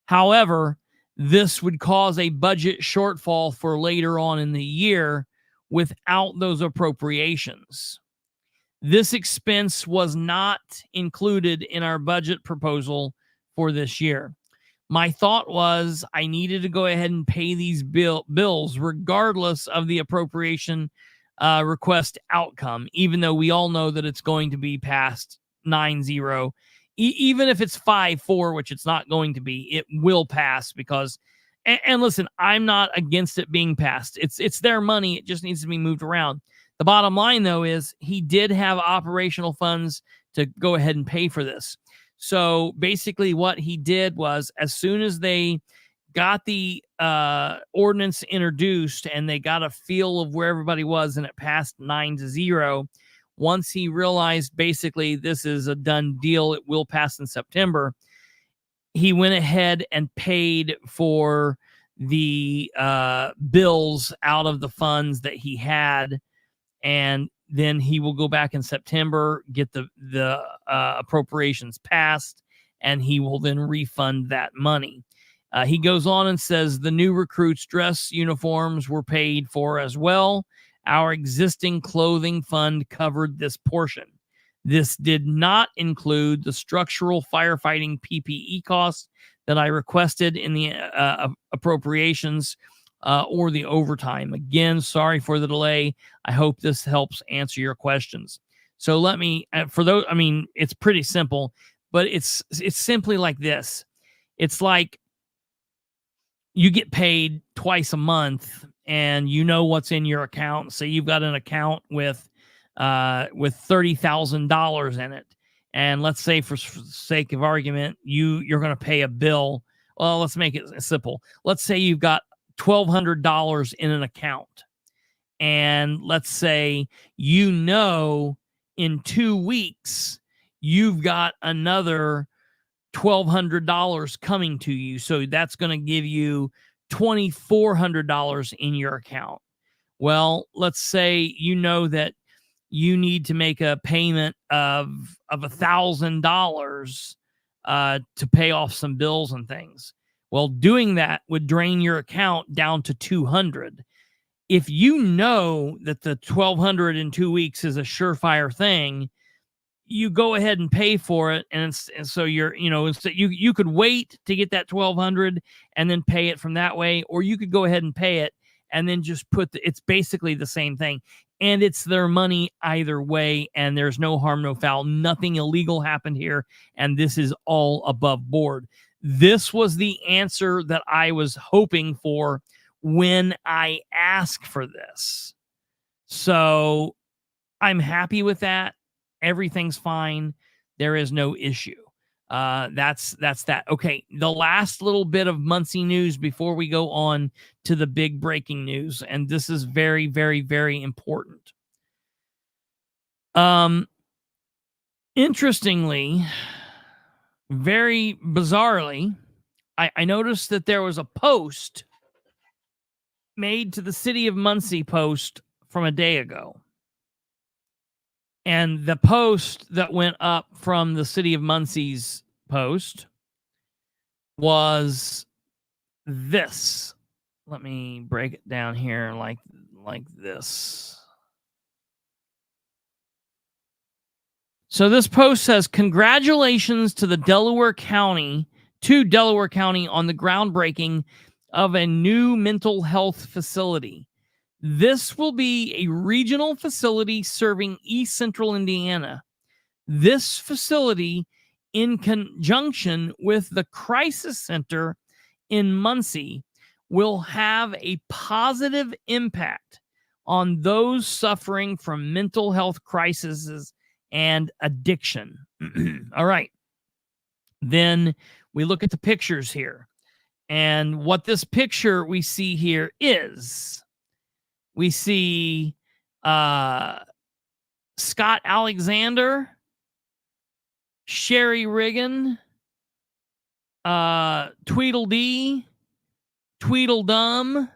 B: However, this would cause a budget shortfall for later on in the year without those appropriations. This expense was not included in our budget proposal for this year. My thought was I needed to go ahead and pay these bills regardless of the appropriation request outcome, even though we all know that it's going to be past 9-0. Even if it's 5-4, which it's not going to be, it will pass because, and listen, I'm not against it being passed. It's their money. It just needs to be moved around. The bottom line, though, is he did have operational funds to go ahead and pay for this. So basically what he did was, as soon as they got the ordinance introduced and they got a feel of where everybody was and it passed 9-0, once he realized basically this is a done deal, it will pass in September, he went ahead and paid for the bills out of the funds that he had. And then he will go back in September, get the appropriations passed, and he will then refund that money. He goes on and says the new recruits' dress uniforms were paid for as well. Our existing clothing fund covered this portion. This did not include the structural firefighting PPE costs that I requested in the appropriations or the overtime. Again, sorry for the delay. I hope this helps answer your questions. So let me, for those, I mean, it's pretty simple, but it's simply like this. It's like you get paid twice a month and you know what's in your account. Say you've got an account with $30,000 in it. And let's say for sake of argument, you're going to pay a bill. Well, let's make it simple. Let's say you've got $1,200 in an account. And let's say, in 2 weeks, you've got another $1,200 coming to you. So that's going to give you $2,400 in your account. Well, let's say that you need to make a payment of $1,000 to pay off some bills and things. Well, doing that would drain your account down to $200. If you know that the $1,200 in 2 weeks is a surefire thing, you go ahead and pay for it. And so you could wait to get that $1,200 and then pay it from that way, or you could go ahead and pay it and then just it's basically the same thing. And it's their money either way, and there's no harm, no foul. Nothing illegal happened here, and this is all above board. This was the answer that I was hoping for when I asked for this. So I'm happy with that. Everything's fine. There is no issue. That's that. Okay, the last little bit of Muncie news before we go on to the big breaking news, and this is very, very, very important. Interestingly, very bizarrely, I noticed that there was a post made to the City of Muncie post from a day ago. And the post that went up from the City of Muncie's post was this. Let me break it down here like this. So this post says, congratulations to Delaware County on the groundbreaking of a new mental health facility. This will be a regional facility serving East Central Indiana. This facility, in conjunction with the Crisis Center in Muncie, will have a positive impact on those suffering from mental health crises and addiction. All right. Then we look at the pictures here. And what this picture we see here is, we see Scott Alexander, Sherry Riggin, Tweedledee, Tweedledum,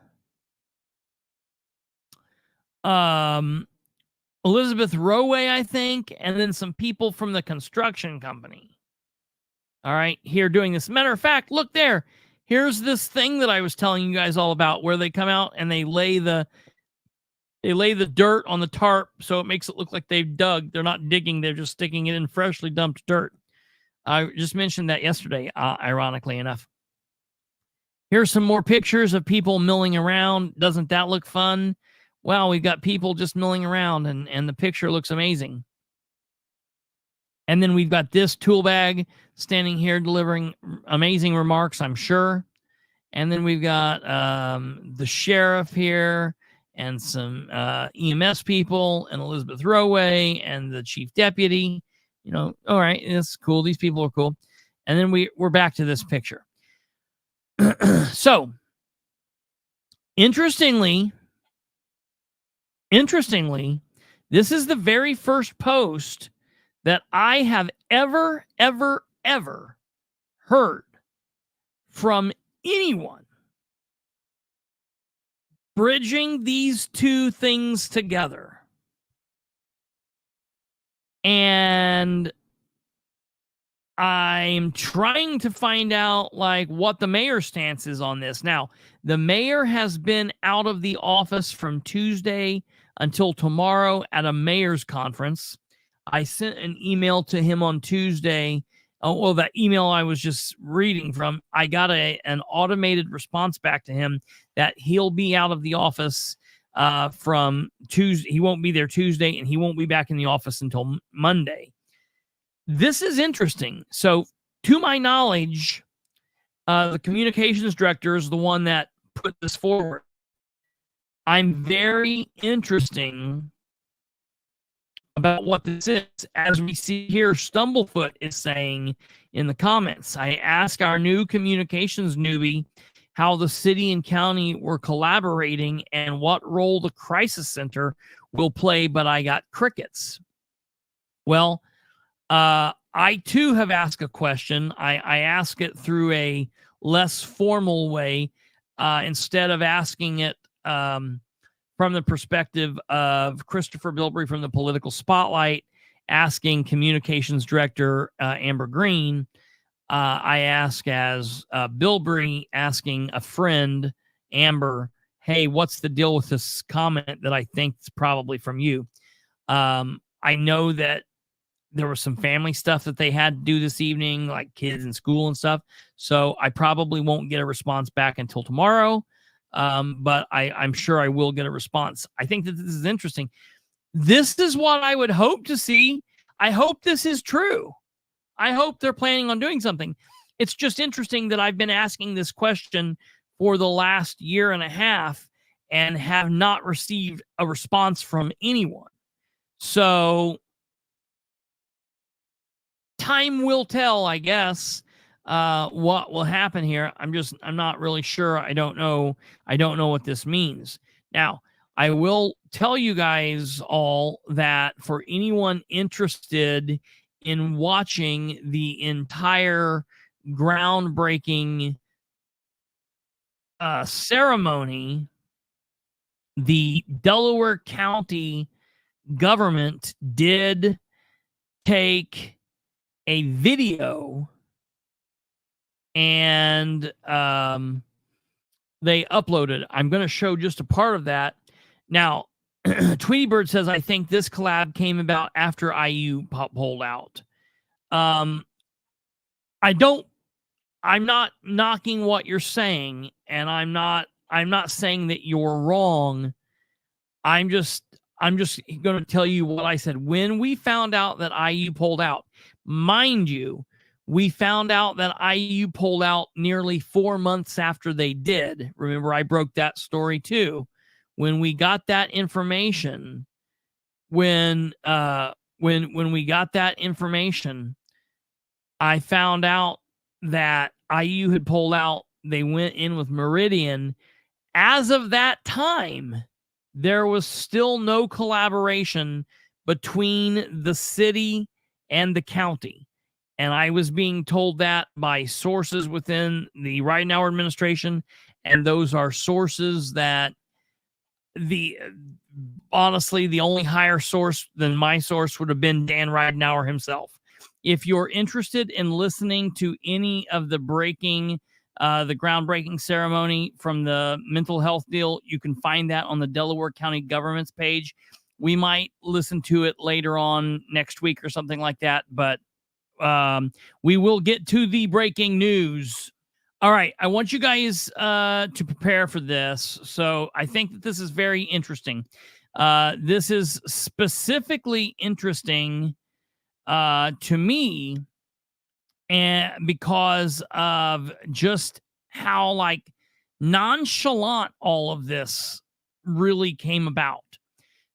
B: Elizabeth Roway, I think, and then some people from the construction company. All right, here doing this. Matter of fact, look there. Here's this thing that I was telling you guys all about, where they come out and they lay the dirt on the tarp, so it makes it look like they've dug. They're not digging, they're just sticking it in freshly dumped dirt. I just mentioned that yesterday, ironically enough. Here's some more pictures of people milling around. Doesn't that look fun? Well, we've got people just milling around, and the picture looks amazing. And then we've got this tool bag standing here delivering amazing remarks, I'm sure. And then we've got the sheriff here, and some EMS people, and Elizabeth Roway, and the chief deputy. All right, it's cool. These people are cool. And then we're back to this picture. So, interestingly, this is the very first post that I have ever heard from anyone bridging these two things together. And I'm trying to find out what the mayor's stance is on this. Now, the mayor has been out of the office from Tuesday until tomorrow at a mayor's conference. I sent an email to him on Tuesday. Oh, well, that email I was just reading from, I got an automated response back to him that he'll be out of the office from Tuesday. He won't be there Tuesday, and he won't be back in the office until Monday. This is interesting. So, to my knowledge, the communications director is the one that put this forward. I'm very interested about what this is. As we see here, Stumblefoot is saying in the comments, I asked our new communications newbie how the city and county were collaborating and what role the crisis center will play, but I got crickets. Well, I too have asked a question. I ask it through a less formal way, instead of asking it from the perspective of Christopher Bilbrey from the Political Spotlight, asking Communications Director Amber Green. I ask as Bilbrey asking a friend, Amber, hey, what's the deal with this comment that I think is probably from you? I know that there was some family stuff that they had to do this evening, like kids in school and stuff. So I probably won't get a response back until tomorrow. But I'm sure I will get a response. I think that this is interesting. This is what I would hope to see. I hope this is true. I hope they're planning on doing something. It's just interesting that I've been asking this question for the last year and a half and have not received a response from anyone. So time will tell, I guess, what will happen here. I'm not really sure. I don't know what this means. Now, I will tell you guys all that for anyone interested in watching the entire groundbreaking ceremony, the Delaware County government did take a video and they uploaded. I'm going to show just a part of that. Now, Tweety Bird says, I think this collab came about after IU pulled out. I'm not knocking what you're saying, and I'm not saying that you're wrong. I'm just going to tell you what I said. When we found out that IU pulled out, mind you, we found out that IU pulled out nearly 4 months after they did. Remember, I broke that story too. When we got that information, when we got that information, I found out that IU had pulled out. They went in with Meridian. As of that time, there was still no collaboration between the city and the county. And I was being told that by sources within the Right Now administration. And those are sources that honestly, the only higher source than my source would have been Dan Ridenauer himself. If you're interested in listening to any of the groundbreaking ceremony from the mental health deal, you can find that on the Delaware County government's page. We might listen to it later on next week or something like that, but we will get to the breaking news. All right, I want you guys to prepare for this. So I think that this is very interesting. This is specifically interesting to me, and because of just how nonchalant all of this really came about.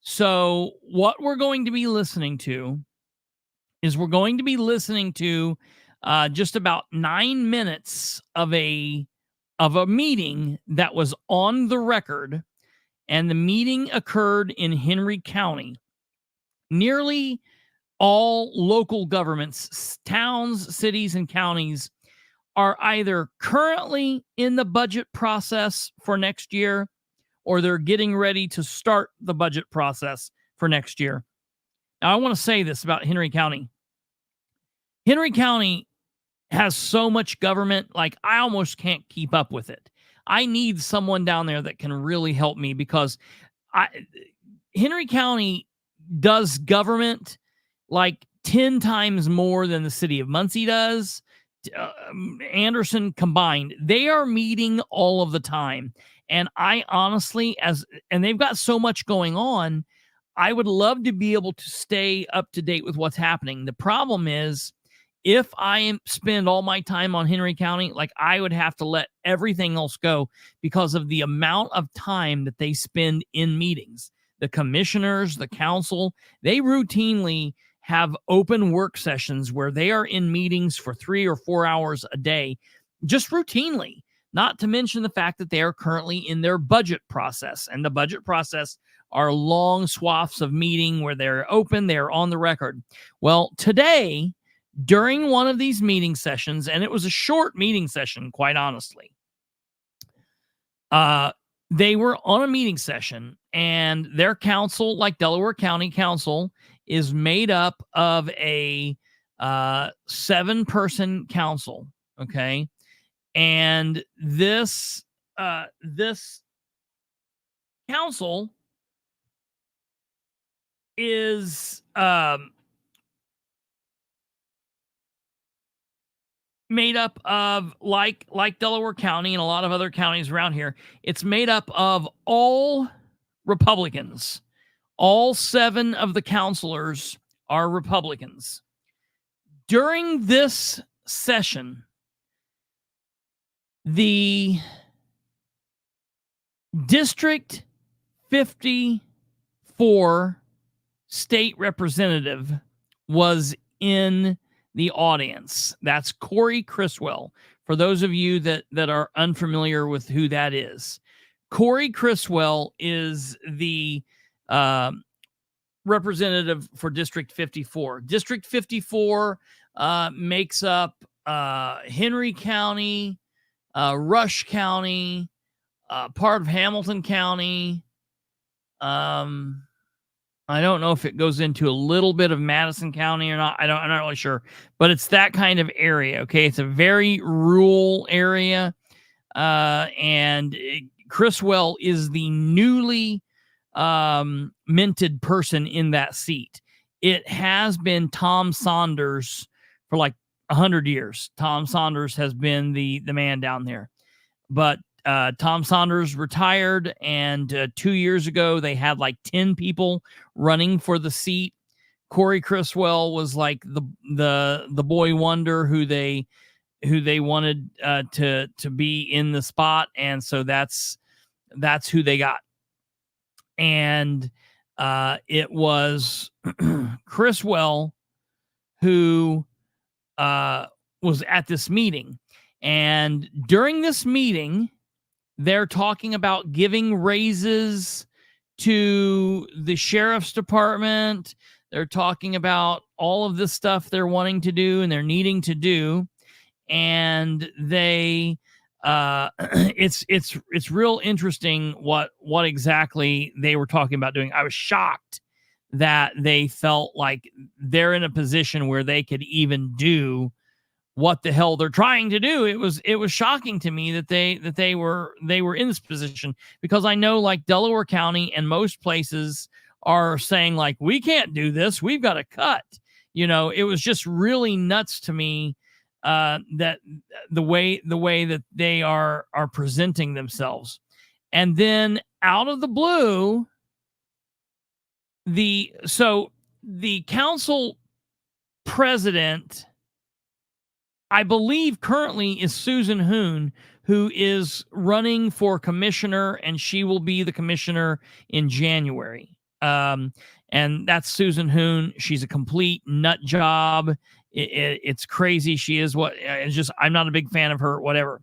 B: So what we're going to be listening to is just about 9 minutes of a meeting that was on the record, and the meeting occurred in Henry County. Nearly all local governments, towns, cities, and counties are either currently in the budget process for next year, or they're getting ready to start the budget process for next year. Now, I want to say this about Henry County. Henry County has so much government, I almost can't keep up with it. I need someone down there that can really help me, because Henry County does government 10 times more than the city of Muncie does. Anderson combined, they are meeting all of the time. And I honestly, and they've got so much going on, I would love to be able to stay up to date with what's happening. The problem is, if I spend all my time on Henry County, I would have to let everything else go because of the amount of time that they spend in meetings. The commissioners, the council, they routinely have open work sessions where they are in meetings for 3 or 4 hours a day, just routinely. not to mention the fact that they are currently in their budget process. And the budget process are long swaths of meeting where they're open, they're on the record. Well, today, during one of these meeting sessions, and it was a short meeting session, quite honestly, they were on a meeting session, and their council, like Delaware County Council, is made up of a 7-person council. Okay. And this council is made up of, like Delaware County and a lot of other counties around here, it's made up of all Republicans. All 7 of the counselors are Republicans. During this session, the District 54 state representative was in the audience. That's Corey Criswell. For those of you that are unfamiliar with who that is, Corey Criswell is the representative for District 54. District 54 makes up Henry County, Rush County, part of Hamilton County. I don't know if it goes into a little bit of Madison County or not. I'm not really sure, but it's that kind of area. Okay. It's a very rural area. Criswell is the newly minted person in that seat. It has been Tom Saunders for like 100 years. Tom Saunders has been the man down there, but Tom Saunders retired, and 2 years ago they had like 10 people running for the seat. Corey Criswell was like the boy wonder who they wanted to be in the spot, and so that's who they got. And it was Criswell who was at this meeting, and during this meeting, they're talking about giving raises to the sheriff's department. They're talking about all of this stuff they're wanting to do and they're needing to do. And they, it's real interesting what exactly they were talking about doing. I was shocked that they felt like they're in a position where they could even do what the hell they're trying to do. It was shocking to me that they were in this position, because I know like Delaware County and most places are saying like, we can't do this, we've got to cut. It was just really nuts to me that the way that they are presenting themselves. And then out of the blue, the council president, I believe currently, is Susan Hoon, who is running for commissioner, and she will be the commissioner in January. And that's Susan Hoon. She's a complete nut job. It's crazy. She is I'm not a big fan of her, whatever.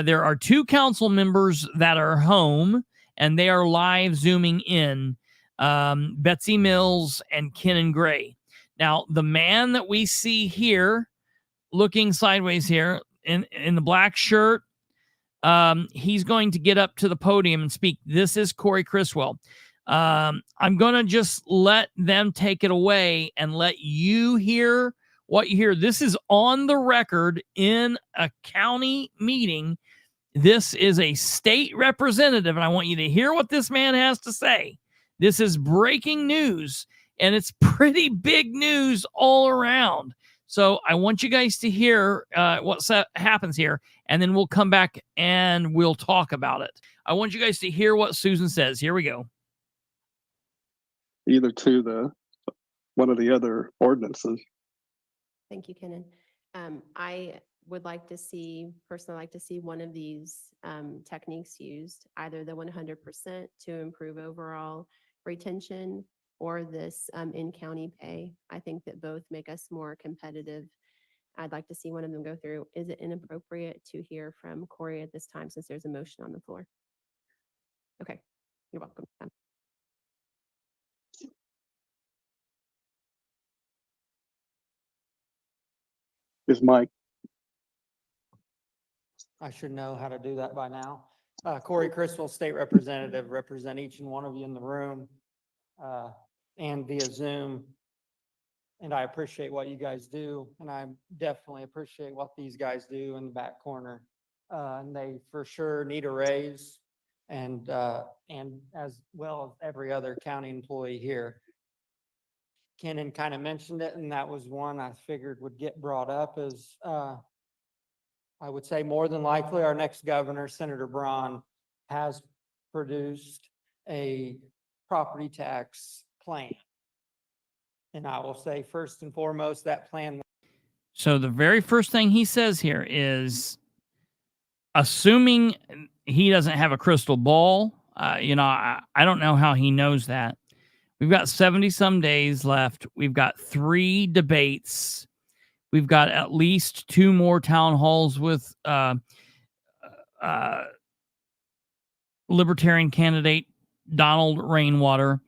B: There are 2 council members that are home, and they are live Zooming in, Betsy Mills and Kenan Gray. Now, the man that we see here, looking sideways here in the black shirt, he's going to get up to the podium and speak. This is Corey Criswell. I'm going to just let them take it away and let you hear what you hear. This is on the record in a county meeting. This is a state representative, and I want you to hear what this man has to say. This is breaking news, and it's pretty big news all around. So I want you guys to hear what happens here, and then we'll come back and we'll talk about it. I want you guys to hear what Susan says. Here we go.
K: Either to one of the other ordinances.
L: Thank you, Kenan. I would personally like to see one of these techniques used, either the 100% to improve overall retention, or this in-county pay. I think that both make us more competitive I'd like to see one of them go through. Is it inappropriate to hear from Corey at this time since there's a motion on the floor? Okay, you're welcome.
K: Is Mike?
M: I should know how to do that by now. Corey Criswell, State Representative, represent each and one of you in the room and via Zoom. And I appreciate what you guys do. And I definitely appreciate what these guys do in the back corner. And they for sure need a raise and as well as every other county employee here. Kenan kind of mentioned it, and that was one I figured would get brought up as I would say more than likely our next governor, Senator Braun, has produced a property tax plan. And I will say first and foremost, that plan.
B: So the very first thing he says here is, assuming he doesn't have a crystal ball, I don't know how he knows that. We've got 70 some days left. We've got 3 debates. We've got at least 2 more town halls with Libertarian candidate Donald Rainwater.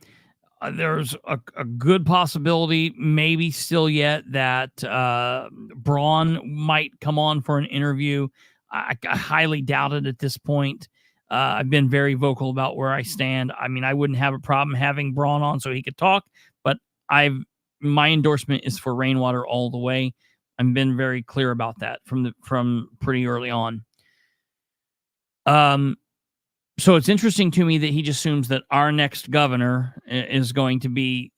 B: There's a good possibility, maybe still yet, that Braun might come on for an interview. I highly doubt it at this point. I've been very vocal about where I stand. I mean, I wouldn't have a problem having Braun on so he could talk, but my endorsement is for Rainwater all the way. I've been very clear about that from pretty early on. So it's interesting to me that he just assumes that our next governor is going to be,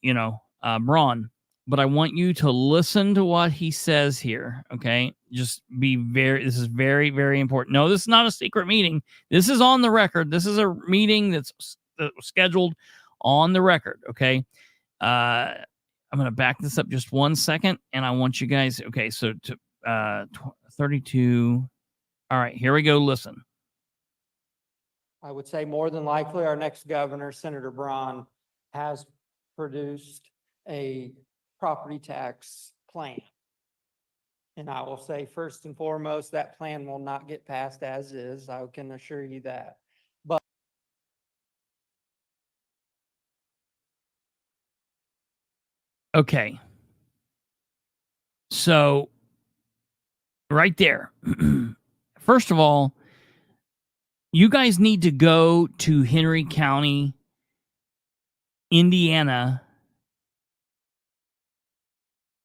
B: Braun. But I want you to listen to what he says here, okay? This is very, very important. No, this is not a secret meeting. This is on the record. This is a meeting that was scheduled on the record, okay? I'm going to back this up just 1 second, and I want you guys, okay, so 32. All right, here we go. Listen.
M: I would say more than likely our next governor, Senator Braun, has produced a property tax plan. And I will say first and foremost, that plan will not get passed as is. I can assure you that. But
B: okay. So right there. First of all, you guys need to go to Henry County, Indiana.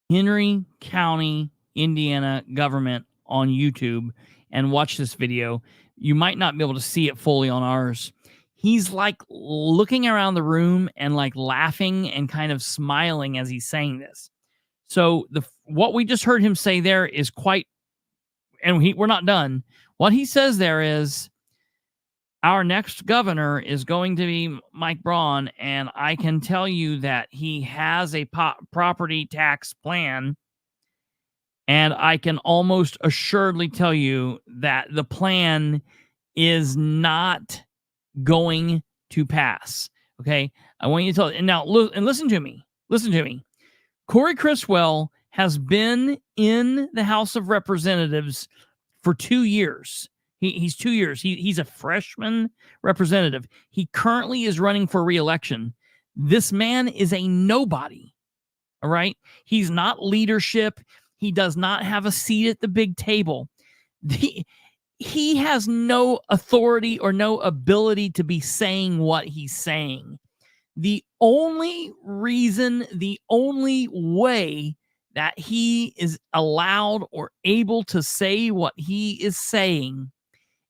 B: Henry County, Indiana government on YouTube and watch this video. You might not be able to see it fully on ours. He's like looking around the room and like laughing and kind of smiling as he's saying this. So what we just heard him say there is quite, and we're not done. What he says there is, our next governor is going to be Mike Braun, and I can tell you that he has a property tax plan, and I can almost assuredly tell you that the plan is not going to pass. Okay? I want you to tell, and now listen to me. Listen to me. Corey Criswell has been in the House of Representatives for 2 years. He's 2 years. He's a freshman representative. He currently is running for re-election. This man is a nobody. All right? He's not leadership. He does not have a seat at the big table. He has no authority or no ability to be saying what he's saying. The only reason, the only way that he is allowed or able to say what he is saying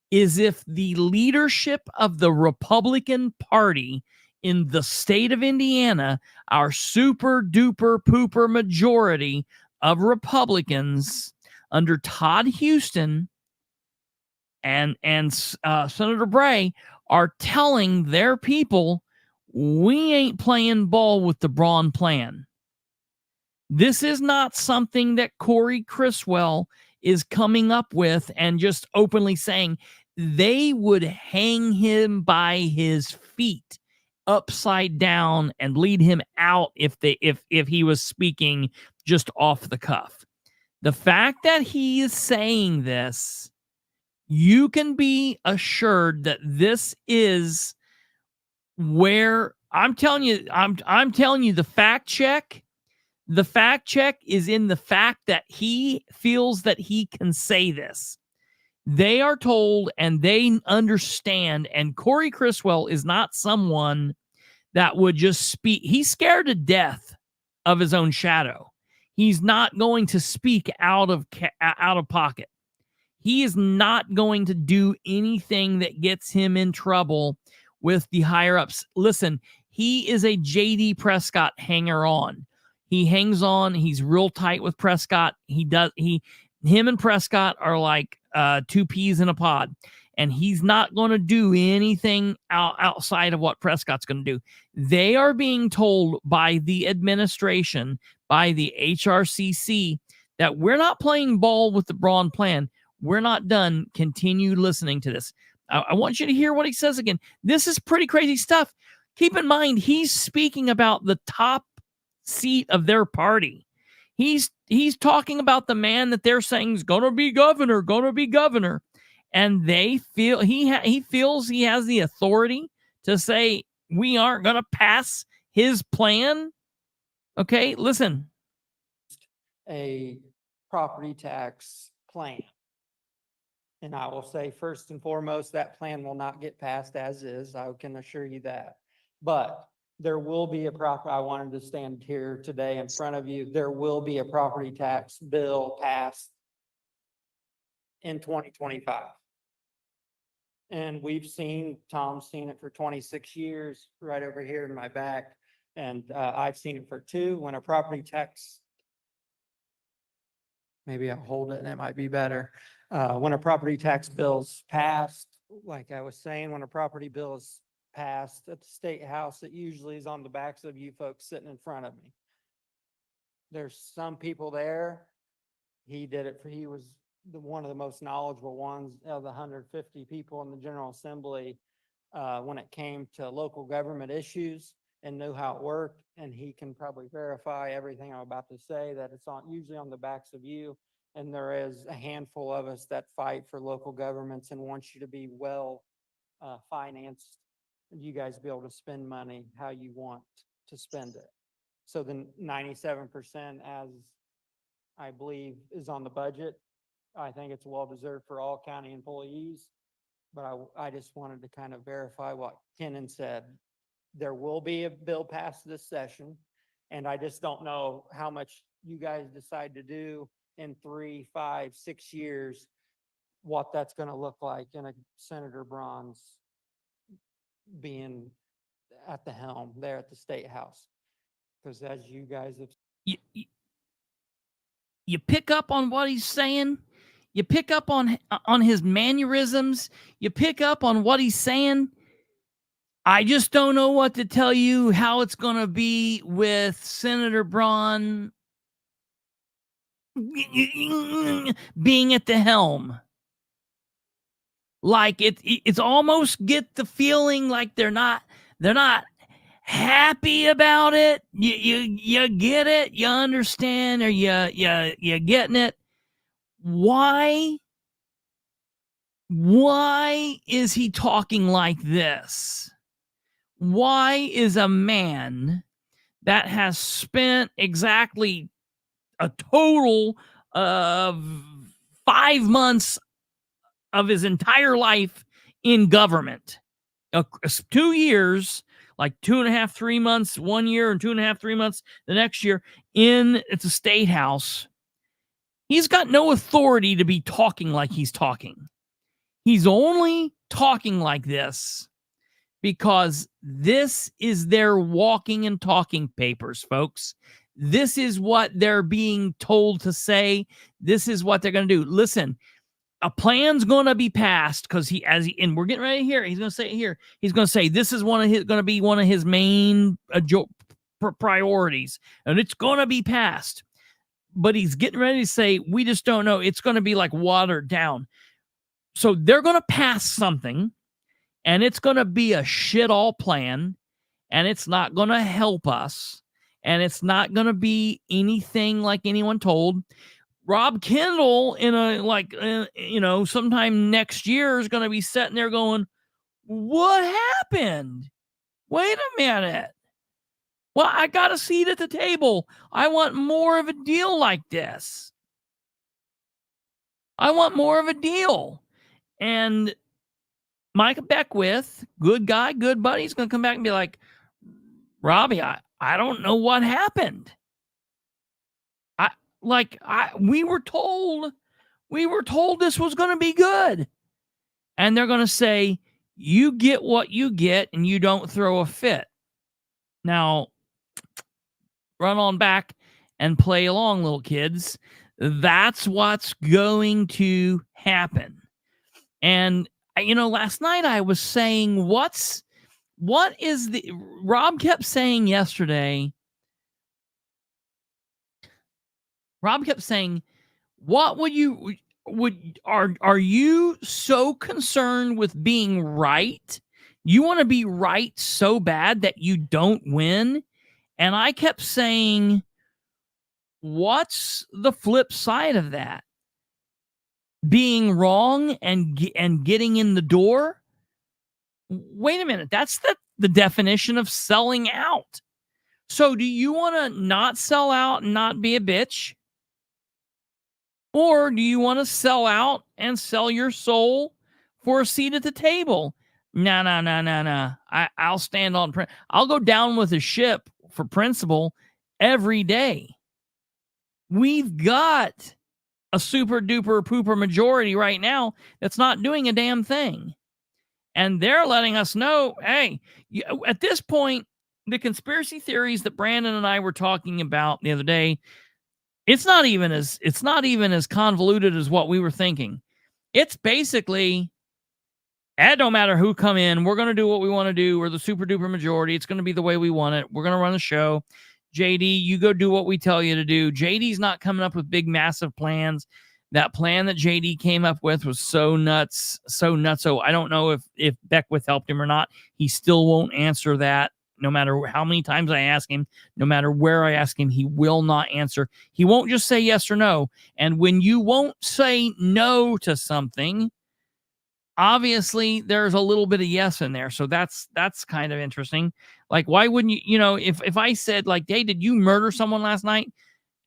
B: is if the leadership of the Republican Party in the state of Indiana, our super duper pooper majority of Republicans under Todd Houston and Senator Bray are telling their people, we ain't playing ball with the Braun plan. This is not something that Corey Criswell is coming up with and just openly saying. They would hang him by his feet upside down and lead him out if he was speaking just off the cuff. The fact that he is saying this, you can be assured that this is where I'm telling you, I'm telling you the fact check. The fact check is in the fact that he feels that he can say this. They are told and they understand. And Corey Criswell is not someone that would just speak. He's scared to death of his own shadow. He's not going to speak out of pocket. He is not going to do anything that gets him in trouble with the higher ups. Listen, he is a JD Prescott hanger on. He hangs on. He's real tight with Prescott. Him and Prescott are like two peas in a pod, and he's not going to do anything outside of what Prescott's going to do. They are being told by the administration, by the HRCC, that we're not playing ball with the Braun plan. We're not done. Continue listening to this. I want you to hear what he says again. This is pretty crazy stuff. Keep in mind, he's speaking about the top seat of their party. He's talking about the man that they're saying is going to be governor, and they feel he feels he has the authority to say we aren't going to pass his plan. Okay, listen.
M: A property tax plan. And I will say, first and foremost, that plan will not get passed as is. I can assure you that. But there will be I wanted to stand here today in front of you. There will be a property tax bill passed in 2025. And Tom's seen it for 26 years, right over here in my back. And I've seen it for 2. When a property tax, maybe I'll hold it and it might be better. When a property tax bill's passed, like I was saying, when a property bill is passed at the State House, it usually is on the backs of you folks sitting in front of me. There's some people there. He was one of the most knowledgeable ones of the 150 people in the General Assembly when it came to local government issues, and knew how it worked. And he can probably verify everything I'm about to say, that it's usually on the backs of you. And there is a handful of us that fight for local governments and want you to be well financed. You guys be able to spend money how you want to spend it. So the 97%, as I believe, is on the budget. I think it's well deserved for all county employees. But I just wanted to kind of verify what Kenan said. There will be a bill passed this session, and I just don't know how much you guys decide to do in 3, 5, 6 years, what that's going to look like in a Senator Braun's being at the helm there at the State House. Because as you guys have...
B: You pick up on what he's saying. You pick up on his mannerisms. You pick up on what he's saying. I just don't know what to tell you how it's going to be with Senator Braun being at the helm. Like it's almost get the feeling like they're not happy about it. You get it, you understand, or you getting it. Why is he talking like this? Why is a man that has spent exactly a total of 5 months of his entire life in government, 2 years, like 2.5, 3 months, 1 year, and 2.5, 3 months the next year it's a State House. He's got no authority to be talking like he's talking. He's only talking like this because this is their walking and talking papers, folks. This is what they're being told to say. This is what they're going to do. Listen, a plan's going to be passed because and we're getting ready here. He's going to say it here. He's going to say this is going to be one of his main priorities, and it's going to be passed. But he's getting ready to say, we just don't know. It's going to be like watered down. So they're going to pass something, and it's going to be a shit all plan, and it's not going to help us, and it's not going to be anything like anyone told. Rob Kendall in sometime next year is going to be sitting there going, what happened? Wait a minute. Well, I got a seat at the table. I want more of a deal like this. I want more of a deal. And Mike Beckwith, good guy, good buddy, is going to come back and be like, Robbie, I don't know what happened. We were told this was going to be good. And they're going to say, you get what you get and you don't throw a fit. Now, run on back and play along, little kids. That's what's going to happen. And, last night I was saying, Rob kept saying yesterday, are you so concerned with being right? You want to be right so bad that you don't win? And I kept saying, what's the flip side of that? Being wrong and getting in the door? Wait a minute. That's the definition of selling out. So do you want to not sell out and not be a bitch? Or do you want to sell out and sell your soul for a seat at the table? No. I'll stand on. I'll go down with the ship for principle every day. We've got a super duper pooper majority right now that's not doing a damn thing. And they're letting us know, hey, at this point, the conspiracy theories that Brandon and I were talking about the other day, it's not even as convoluted as what we were thinking. It's basically, it don't matter who come in, we're going to do what we want to do. We're the super duper majority. It's going to be the way we want it. We're going to run the show. JD, you go do what we tell you to do. JD's not coming up with big, massive plans. That plan that JD came up with was so nuts. So I don't know if Beckwith helped him or not. He still won't answer that. No matter how many times I ask him, no matter where I ask him, he will not answer. He won't just say yes or no. And when you won't say no to something, obviously there's a little bit of yes in there. So that's kind of interesting. Like, why wouldn't you, if I said like, hey, did you murder someone last night?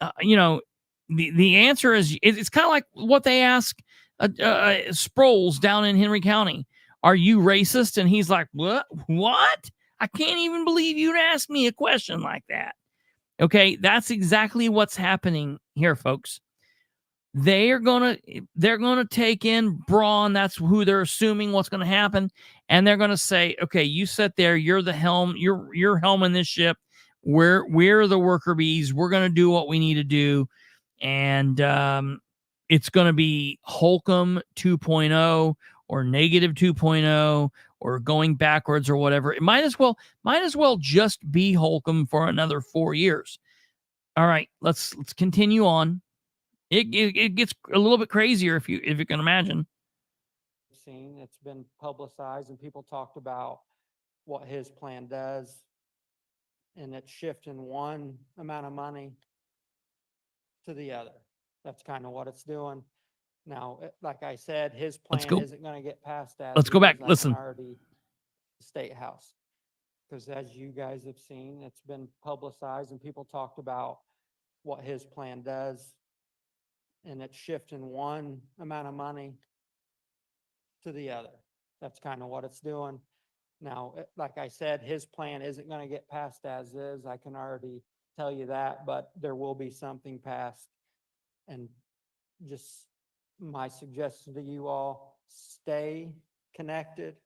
B: The answer is, it's kind of like what they ask Sproles down in Henry County. Are you racist? And he's like, what? I can't even believe you'd ask me a question like that. Okay, that's exactly what's happening here, folks. They're gonna take in Braun. That's who they're assuming what's going to happen, and they're going to say, "Okay, you sit there. You're the helm. You're helming this ship. We're the worker bees. We're going to do what we need to do, and it's going to be Holcomb 2.0 or negative 2.0 or going backwards or whatever. It might as well just be Holcomb for another 4 years. All right, let's continue on. It gets a little bit crazier if you can imagine.
M: It's been publicized and people talked about what his plan does, and it's shifting one amount of money to the other. That's kind of what it's doing. Now, like I said, his plan isn't going to get passed as.
B: Let's go back. Listen.
M: Already State House, because as you guys have seen, it's been publicized and people talked about what his plan does, and it's shifting one amount of money to the other. That's kind of what it's doing. Now, like I said, his plan isn't going to get passed as is. I can already tell you that, but there will be something passed. And just my suggestion to you all, stay connected,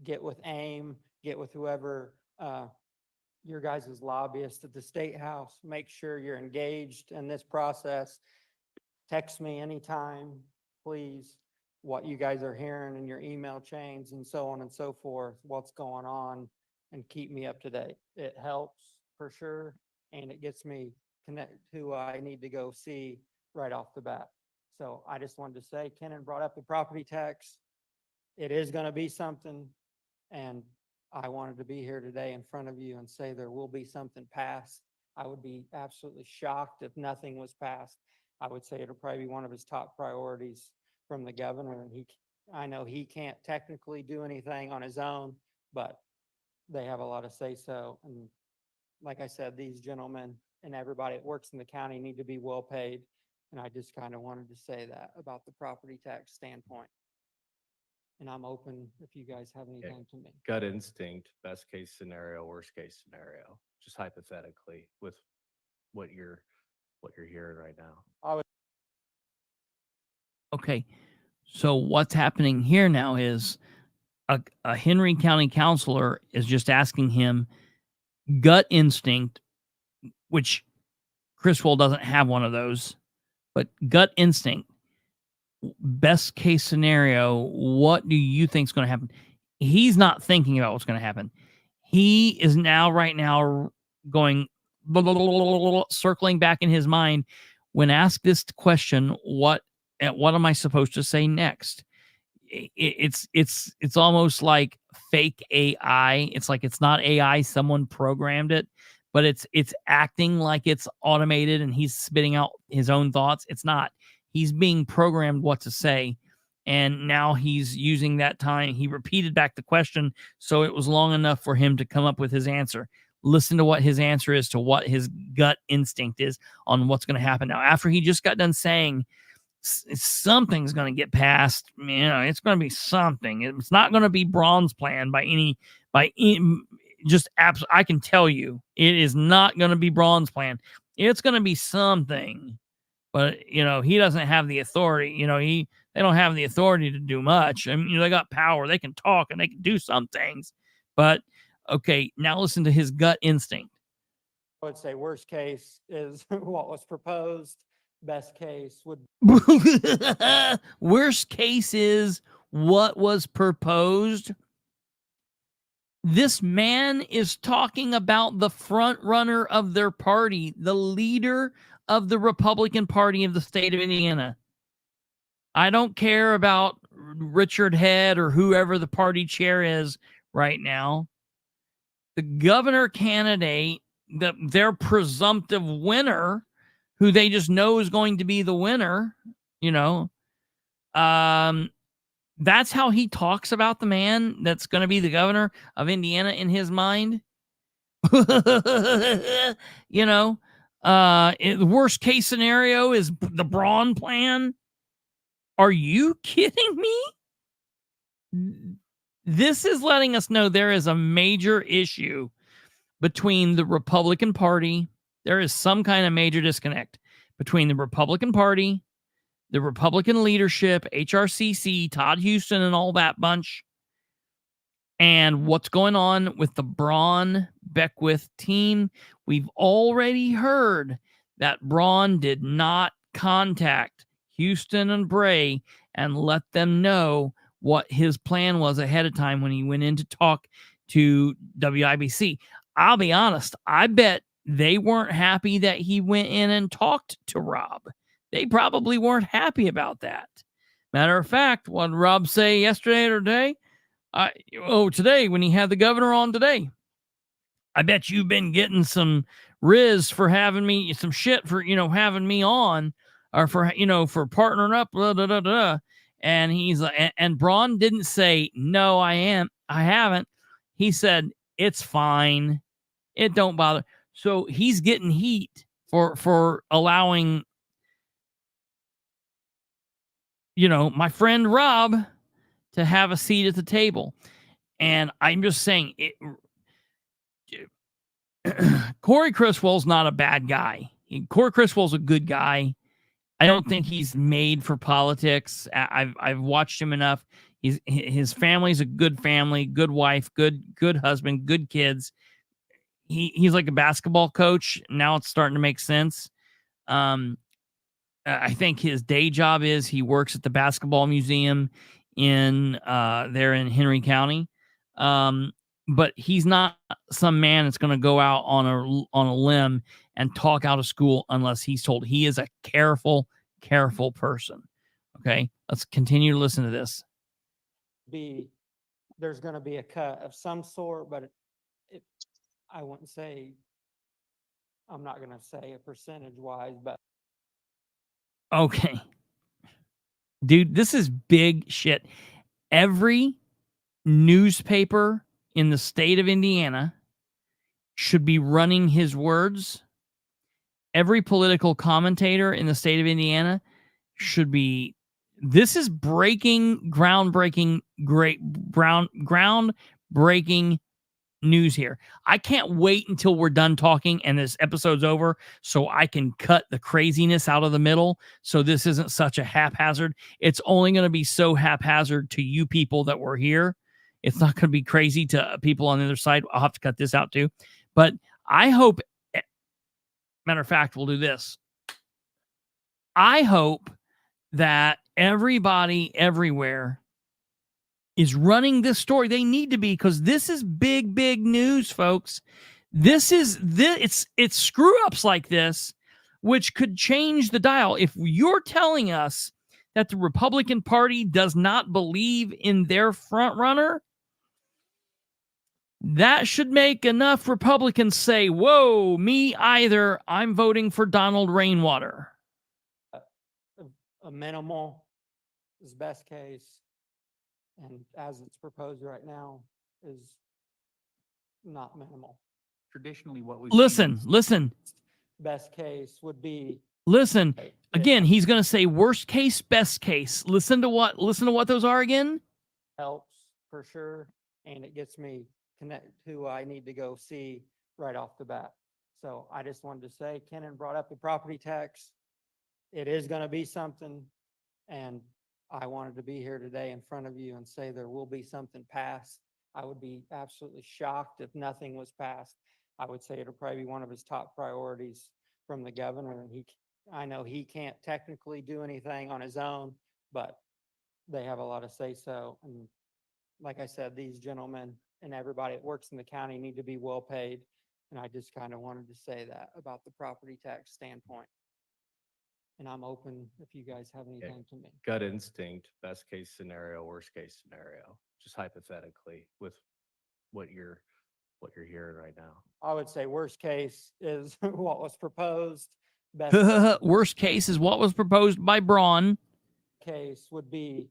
M: get with AIM, get with whoever your guys' lobbyist at the State House. Make sure you're engaged in this process. Text me anytime, please, what you guys are hearing in your email chains and so on and so forth, what's going on, and keep me up to date. It helps for sure, and it gets me connected to who I need to go see right off the bat. So I just wanted to say, Kenan brought up the property tax. It is going to be something, and I wanted to be here today in front of you and say there will be something passed. I would be absolutely shocked if nothing was passed. I would say it'll probably be one of his top priorities from the governor. And I know he can't technically do anything on his own, but they have a lot of say so. And like I said, these gentlemen and everybody that works in the county need to be well paid. And I just kind of wanted to say that about the property tax standpoint. And I'm open if you guys have anything to me.
N: Gut instinct, best case scenario, worst case scenario, just hypothetically with what you're hearing right now.
B: Okay. So what's happening here now is a Henry County councilor is just asking him gut instinct, which Criswell doesn't have one of those, but gut instinct, best case scenario, what do you think is going to happen? He's not thinking about what's going to happen. He is right now going circling back in his mind when asked this question, what am I supposed to say next? It's almost like fake AI. It's like it's not AI, someone programmed it, but it's acting like it's automated and he's spitting out his own thoughts. It's not. He's being programmed what to say, and now he's using that time. He repeated back the question, so it was long enough for him to come up with his answer. Listen to what his answer is to what his gut instinct is on what's going to happen now. After he just got done saying something's going to get passed, it's going to be something. It's not going to be Braun's plan by any just I can tell you, it is not going to be Braun's plan. It's going to be something, but he doesn't have the authority. They don't have the authority to do much. I mean, they got power. They can talk and they can do some things, but okay, now listen to his gut instinct.
M: I would say worst case is what was proposed. Best case would
B: worst case is what was proposed. This man is talking about the front runner of their party, the leader of the Republican Party of the state of Indiana. I don't care about Richard Head or whoever the party chair is right now. The governor candidate, their presumptive winner, who they just know is going to be the winner, that's how he talks about the man that's going to be the governor of Indiana in his mind. The worst case scenario is the Braun plan. Are you kidding me? This is letting us know there is a major issue between the Republican Party. There is some kind of major disconnect between the Republican Party, the Republican leadership, HRCC, Todd Houston, and all that bunch, and what's going on with the Braun Beckwith team. We've already heard that Braun did not contact Houston and Bray and let them know what his plan was ahead of time when he went in to talk to WIBC. I'll be honest, I bet they weren't happy that he went in and talked to Rob. They probably weren't happy about that. Matter of fact, what did Rob say yesterday or today? Today, when he had the governor on today. I bet you've been getting some riz for having me, some shit for, having me on, or for, for partnering up, blah, blah, blah, blah. And he's like, and Braun didn't say, no, I haven't. He said, it's fine. It don't bother. So he's getting heat for allowing, my friend Rob to have a seat at the table. And I'm just saying, Corey Criswell's not a bad guy. Corey Criswell's a good guy. I don't think he's made for politics. I've watched him enough. His family's a good family, good wife, good husband, good kids. He's like a basketball coach. Now it's starting to make sense. I think his day job is he works at the basketball museum there in Henry County. But he's not some man that's going to go out on a limb and talk out of school unless he's told. He is a careful person. Okay, let's continue to listen to this.
M: There's going to be a cut of some sort, but I wouldn't say, I'm not going to say a percentage wise, but
B: Okay. Dude, this is big shit. Every newspaper in the state of Indiana should be running his words. Every political commentator in the state of Indiana should be. This is groundbreaking news here. I can't wait until we're done talking and this episode's over so I can cut the craziness out of the middle so this isn't such a haphazard. It's only going to be so haphazard to you people that were here. It's not going to be crazy to people on the other side. I'll have to cut this out too. But I hope, matter of fact, we'll do this. I hope that everybody everywhere is running this story. They need to be, because this is big news, folks. It's screw ups like this which could change the dial. If you're telling us that the Republican Party does not believe in their front runner, that should make enough Republicans say, whoa, me either. I'm voting for Donald Rainwater.
M: A minimal is best case, and as it's proposed right now is not minimal.
O: Traditionally, what we've
B: Listen.
M: Best case would be.
B: Listen. Again, he's going to say worst case, best case. Listen to what those are again.
M: Helps for sure, and it gets me connect who I need to go see right off the bat. So I just wanted to say, Kenan brought up the property tax. It is going to be something, and I wanted to be here today in front of you and say there will be something passed. I would be absolutely shocked if nothing was passed. I would say it'll probably be one of his top priorities from the governor. And I know he can't technically do anything on his own, but they have a lot of say so. And like I said, these gentlemen and everybody that works in the county need to be well paid. And I just kind of wanted to say that about the property tax standpoint. And I'm open if you guys have anything to me.
N: Gut instinct, best case scenario, worst case scenario, just hypothetically with what you're hearing right now.
M: I would say worst case is what was proposed. Best
B: Worst case is what was proposed by Braun.
M: case would be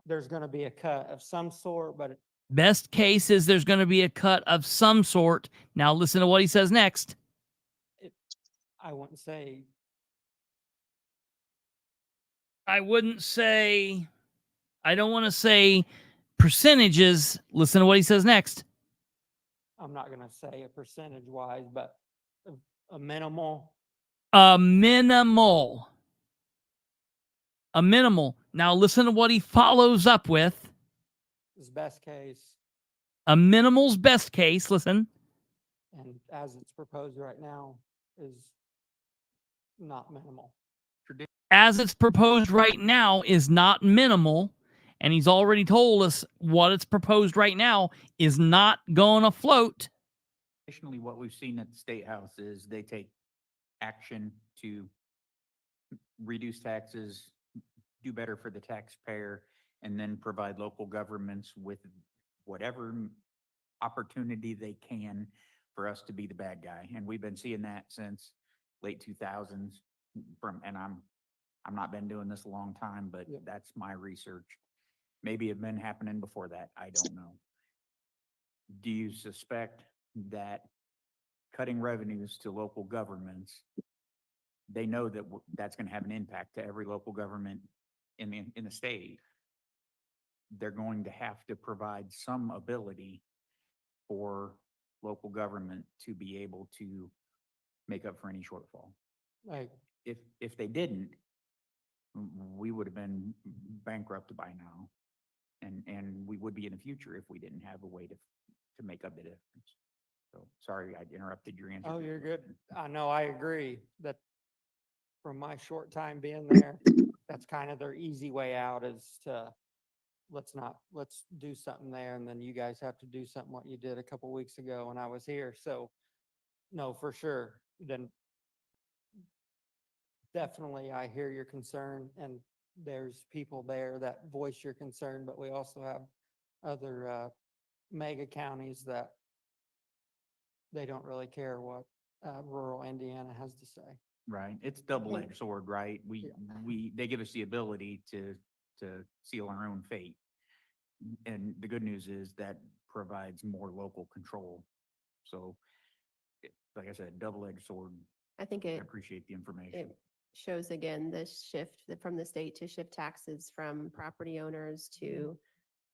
M: there's going to be a cut of some sort, but
B: Best case is there's going to be a cut of some sort. Now listen to what he says next.
M: I wouldn't say.
B: I don't want to say percentages. Listen to what he says next.
M: I'm not going to say a percentage wise, but a minimal.
B: A minimal. Now listen to what he follows up with.
M: Is best case.
B: A minimal's best case. Listen.
M: And as it's proposed right now is not minimal.
B: As it's proposed right now is not minimal. And he's already told us what it's proposed right now is not going to float.
O: Traditionally, what we've seen at the State House is they take action to reduce taxes, do better for the taxpayer, and then provide local governments with whatever opportunity they can for us to be the bad guy. And we've been seeing that since late 2000s and I'm not been doing this a long time, but that's my research. Maybe it's been happening before that. I don't know. Do you suspect that cutting revenues to local governments, they know that that's going to have an impact to every local government in the state? They're going to have to provide some ability for local government to be able to make up for any shortfall.
M: Like
O: If they didn't, we would have been bankrupt by now. And we would be in the future if we didn't have a way to make up the difference. So sorry, I interrupted your answer.
M: Oh, you're good. I know, I agree that from my short time being there, that's kind of their easy way out is to let's do something there. And then you guys have to do something what you did a couple weeks ago when I was here. So no, for sure. Then definitely I hear your concern and there's people there that voice your concern, but we also have other mega counties that they don't really care what rural Indiana has to say.
O: Right. It's double-edged sword, right? They give us the ability to seal our own fate. And the good news is that provides more local control. So, like I said, double-edged sword.
L: I think
O: I
L: it
O: appreciate the information.
L: it shows again this shift from the state to shift taxes from property owners to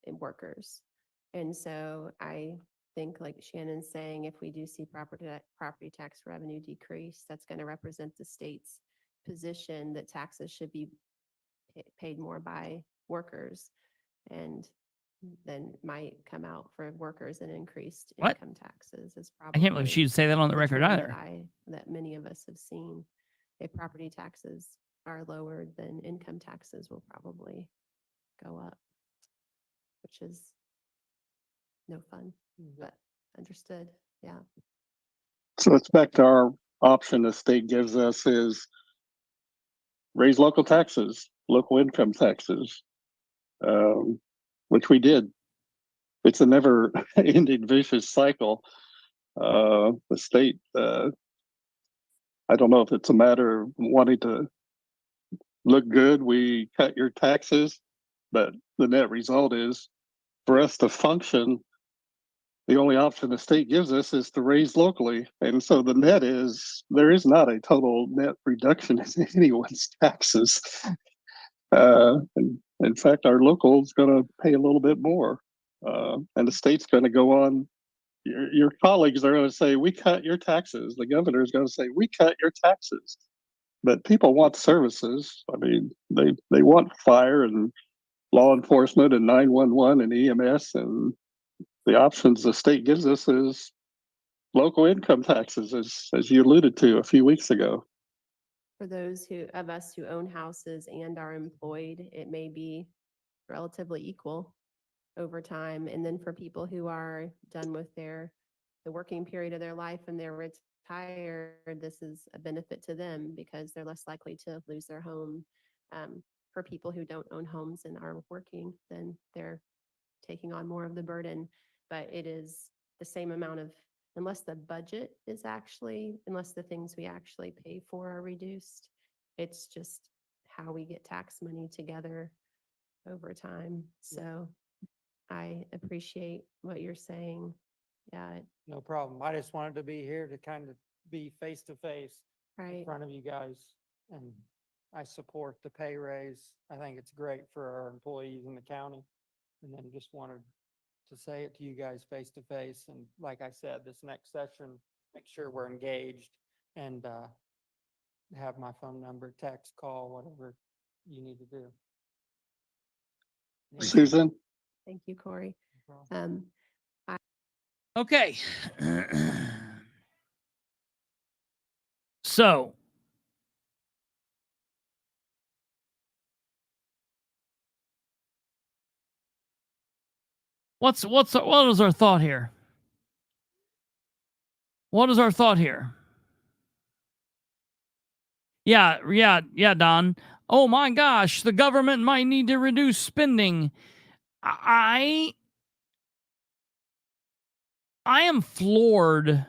L: workers. And so I think, like Shannon's saying, if we do see property tax revenue decrease, that's going to represent the state's position that taxes should be paid more by workers, and then might come out for workers and increased
B: What?
L: income taxes is
B: I can't believe
L: probably
B: she'd say that on the
L: the
B: record
L: trend
B: either.
L: that many of us have seen. If property taxes are lowered, then income taxes will probably go up, which is no fun, but understood. Yeah.
K: So it's back to our option the state gives us is raise local taxes, local income taxes, which we did. It's a never ending vicious cycle. The state, I don't know if it's a matter of wanting to look good, we cut your taxes, but the net result is for us to function, the only option the state gives us is to raise locally. And so the net is there is not a total net reduction in anyone's taxes. And in fact, our local is going to pay a little bit more. And the state's going to go on. Your colleagues are going to say, we cut your taxes. The governor is going to say, we cut your taxes. But people want services. I mean, they want fire and law enforcement and 911 and EMS, and the options the state gives us is local income taxes, as you alluded to a few weeks ago.
L: For those of us who own houses and are employed, it may be relatively equal over time. And then for people who are done with the working period of their life and they're retired, this is a benefit to them because they're less likely to lose their home. For people who don't own homes and are working, then they're taking on more of the burden. But it is the same amount of, unless the things we actually pay for are reduced, it's just how we get tax money together over time. So I appreciate what you're saying. Yeah.
M: No problem. I just wanted to be here to kind of be face to face
L: Right.
M: in front of you guys. And I support the pay raise. I think it's great for our employees in the county. And then just wanted to say it to you guys face to face. And like I said, this next session, make sure we're engaged and have my phone number, text, call, whatever you need to do.
K: Susan?
L: Thank you, Corey.
B: Okay. So, what is our thought here? What is our thought here? Yeah, Don. Oh my gosh, the government might need to reduce spending. I am floored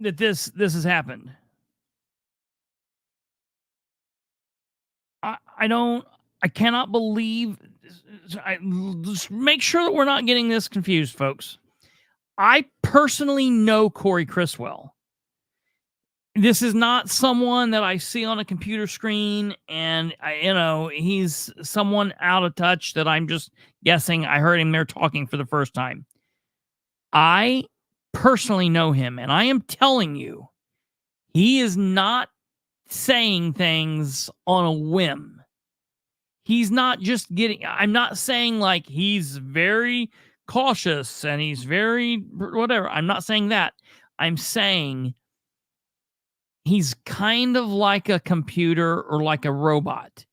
B: that this has happened. I cannot believe. Just make sure that we're not getting this confused, folks. I personally know Corey Criswell. This is not someone that I see on a computer screen and he's someone out of touch that I'm just guessing. I heard him there talking for the first time. I personally know him, and I am telling you, he is not saying things on a whim. He's not just I'm not saying like he's very cautious and he's very whatever. I'm not saying that. I'm saying he's kind of like a computer or like a robot.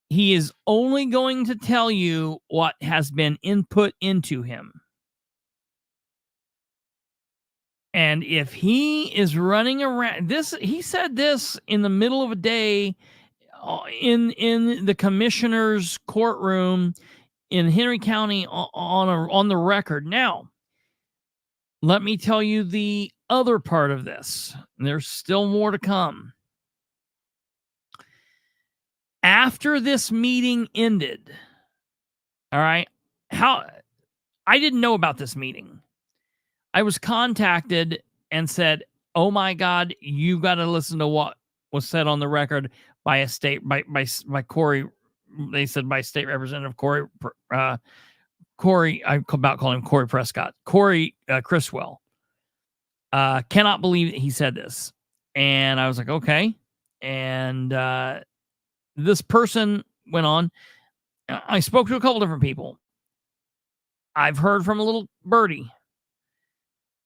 B: He is only going to tell you what has been input into him. And if he is running around he said this in the middle of a day in the commissioner's courtroom in Henry County on the record. Now, let me tell you the other part of this. There's still more to come. After this meeting ended, all right, I didn't know about this meeting. I was contacted and said, "Oh my God, you got to listen to what was said on the record by by Corey." They said by State Representative Corey. I'm about calling him Corey Prescott. Corey Criswell. Cannot believe that he said this, and I was like, okay. And this person went on. I spoke to a couple different people. I've heard from a little birdie.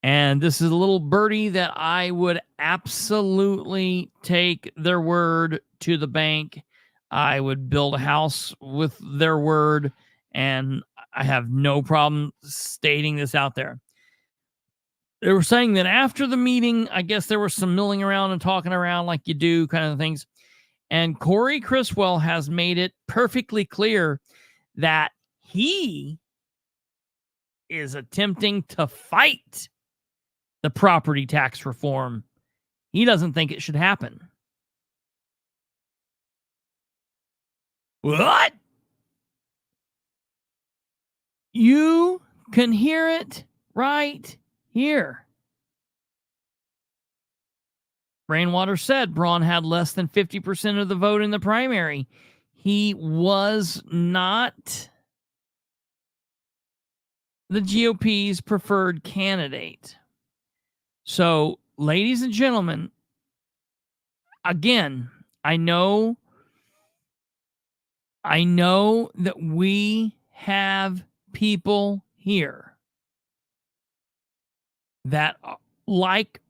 B: And this is a little birdie that I would absolutely take their word to the bank. I would build a house with their word, and I have no problem stating this out there. They were saying that after the meeting, I guess there was some milling around and talking around like you do kind of things. And Corey Criswell has made it perfectly clear that he is attempting to fight the property tax reform. He doesn't think it should happen. What? You can hear it right here. Rainwater said Braun had less than 50% of the vote in the primary. He was not the GOP's preferred candidate. So, ladies and gentlemen, again, I know that we have people here that like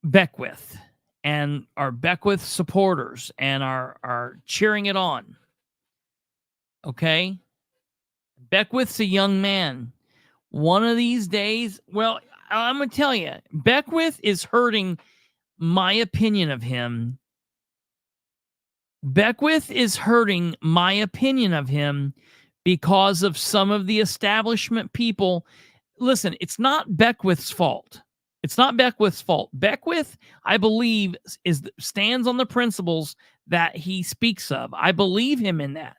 B: Beckwith and are Beckwith supporters and are cheering it on. Okay? Beckwith's a young man. One of these days, well, I'm going to tell you, Beckwith is hurting my opinion of him. Beckwith is hurting my opinion of him because of some of the establishment people. Listen, it's not Beckwith's fault. It's not Beckwith's fault. Beckwith, I believe, stands on the principles that he speaks of. I believe him in that.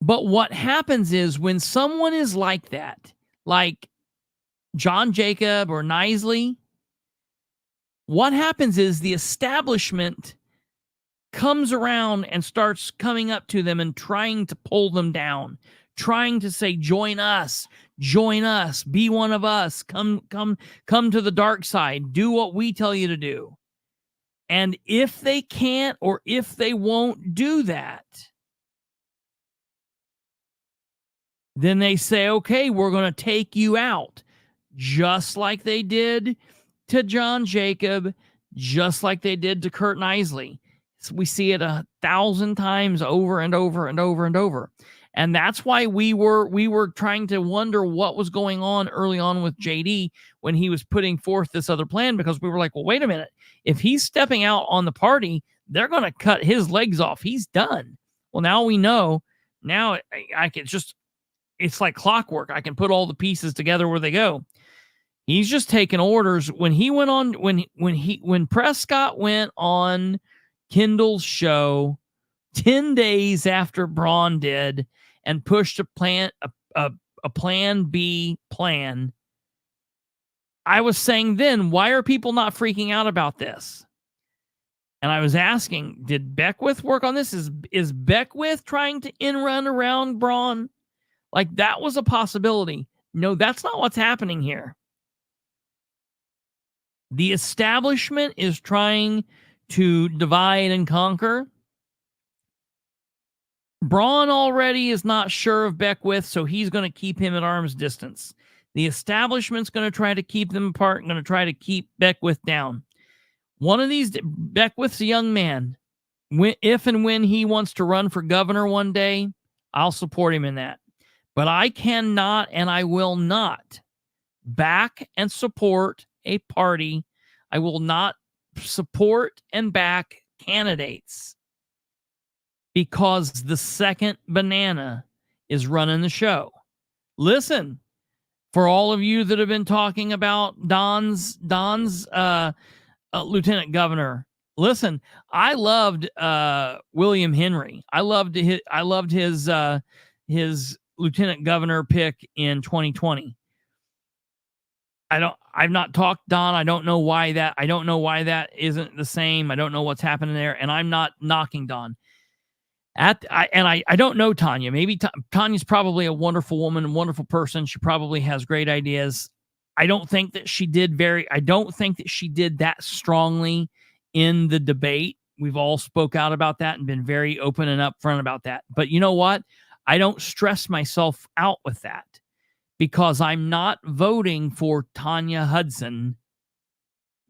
B: But what happens is when someone is like that, like John Jacob or Nisley, what happens is the establishment comes around and starts coming up to them and trying to pull them down, trying to say, join us, be one of us, come to the dark side, do what we tell you to do. And if they can't or if they won't do that, then they say, okay, we're going to take you out, just like they did to John Jacob, just like they did to Kurt Nisley. So we see it 1,000 times over and over and over and over. And that's why we were trying to wonder what was going on early on with JD when he was putting forth this other plan, because we were like, well, wait a minute. If he's stepping out on the party, they're going to cut his legs off. He's done. Well, now we know. Now I can just, it's like clockwork. I can put all the pieces together where they go. He's just taking orders. When he went on, when Prescott went on Kendall's show 10 days after Braun did and pushed a plan B plan, I was saying then, why are people not freaking out about this? And I was asking, did Beckwith work on this? Is Beckwith trying to run around Braun? Like, that was a possibility. No, that's not what's happening here. The establishment is trying to divide and conquer. Braun already is not sure of Beckwith, so he's going to keep him at arm's distance. The establishment's going to try to keep them apart, going to try to keep Beckwith down. One of these, Beckwith's a young man. If and when he wants to run for governor one day, I'll support him in that. But I cannot and I will not back and support a party. I will not support and back candidates because the second banana is running the show. Listen, For all of you that have been talking about Don's lieutenant governor, listen, I loved William Henry. I loved his lieutenant governor pick in 2020. I've not talked Don. I don't know why that isn't the same. I don't know what's happening there, and I'm not knocking Don. I don't know Tanya. Maybe Tanya's probably a wonderful woman, a wonderful person. She probably has great ideas. I don't think that she did that strongly in the debate. We've all spoke out about that and been very open and upfront about that. But you know what? I don't stress myself out with that because I'm not voting for Tanya Hudson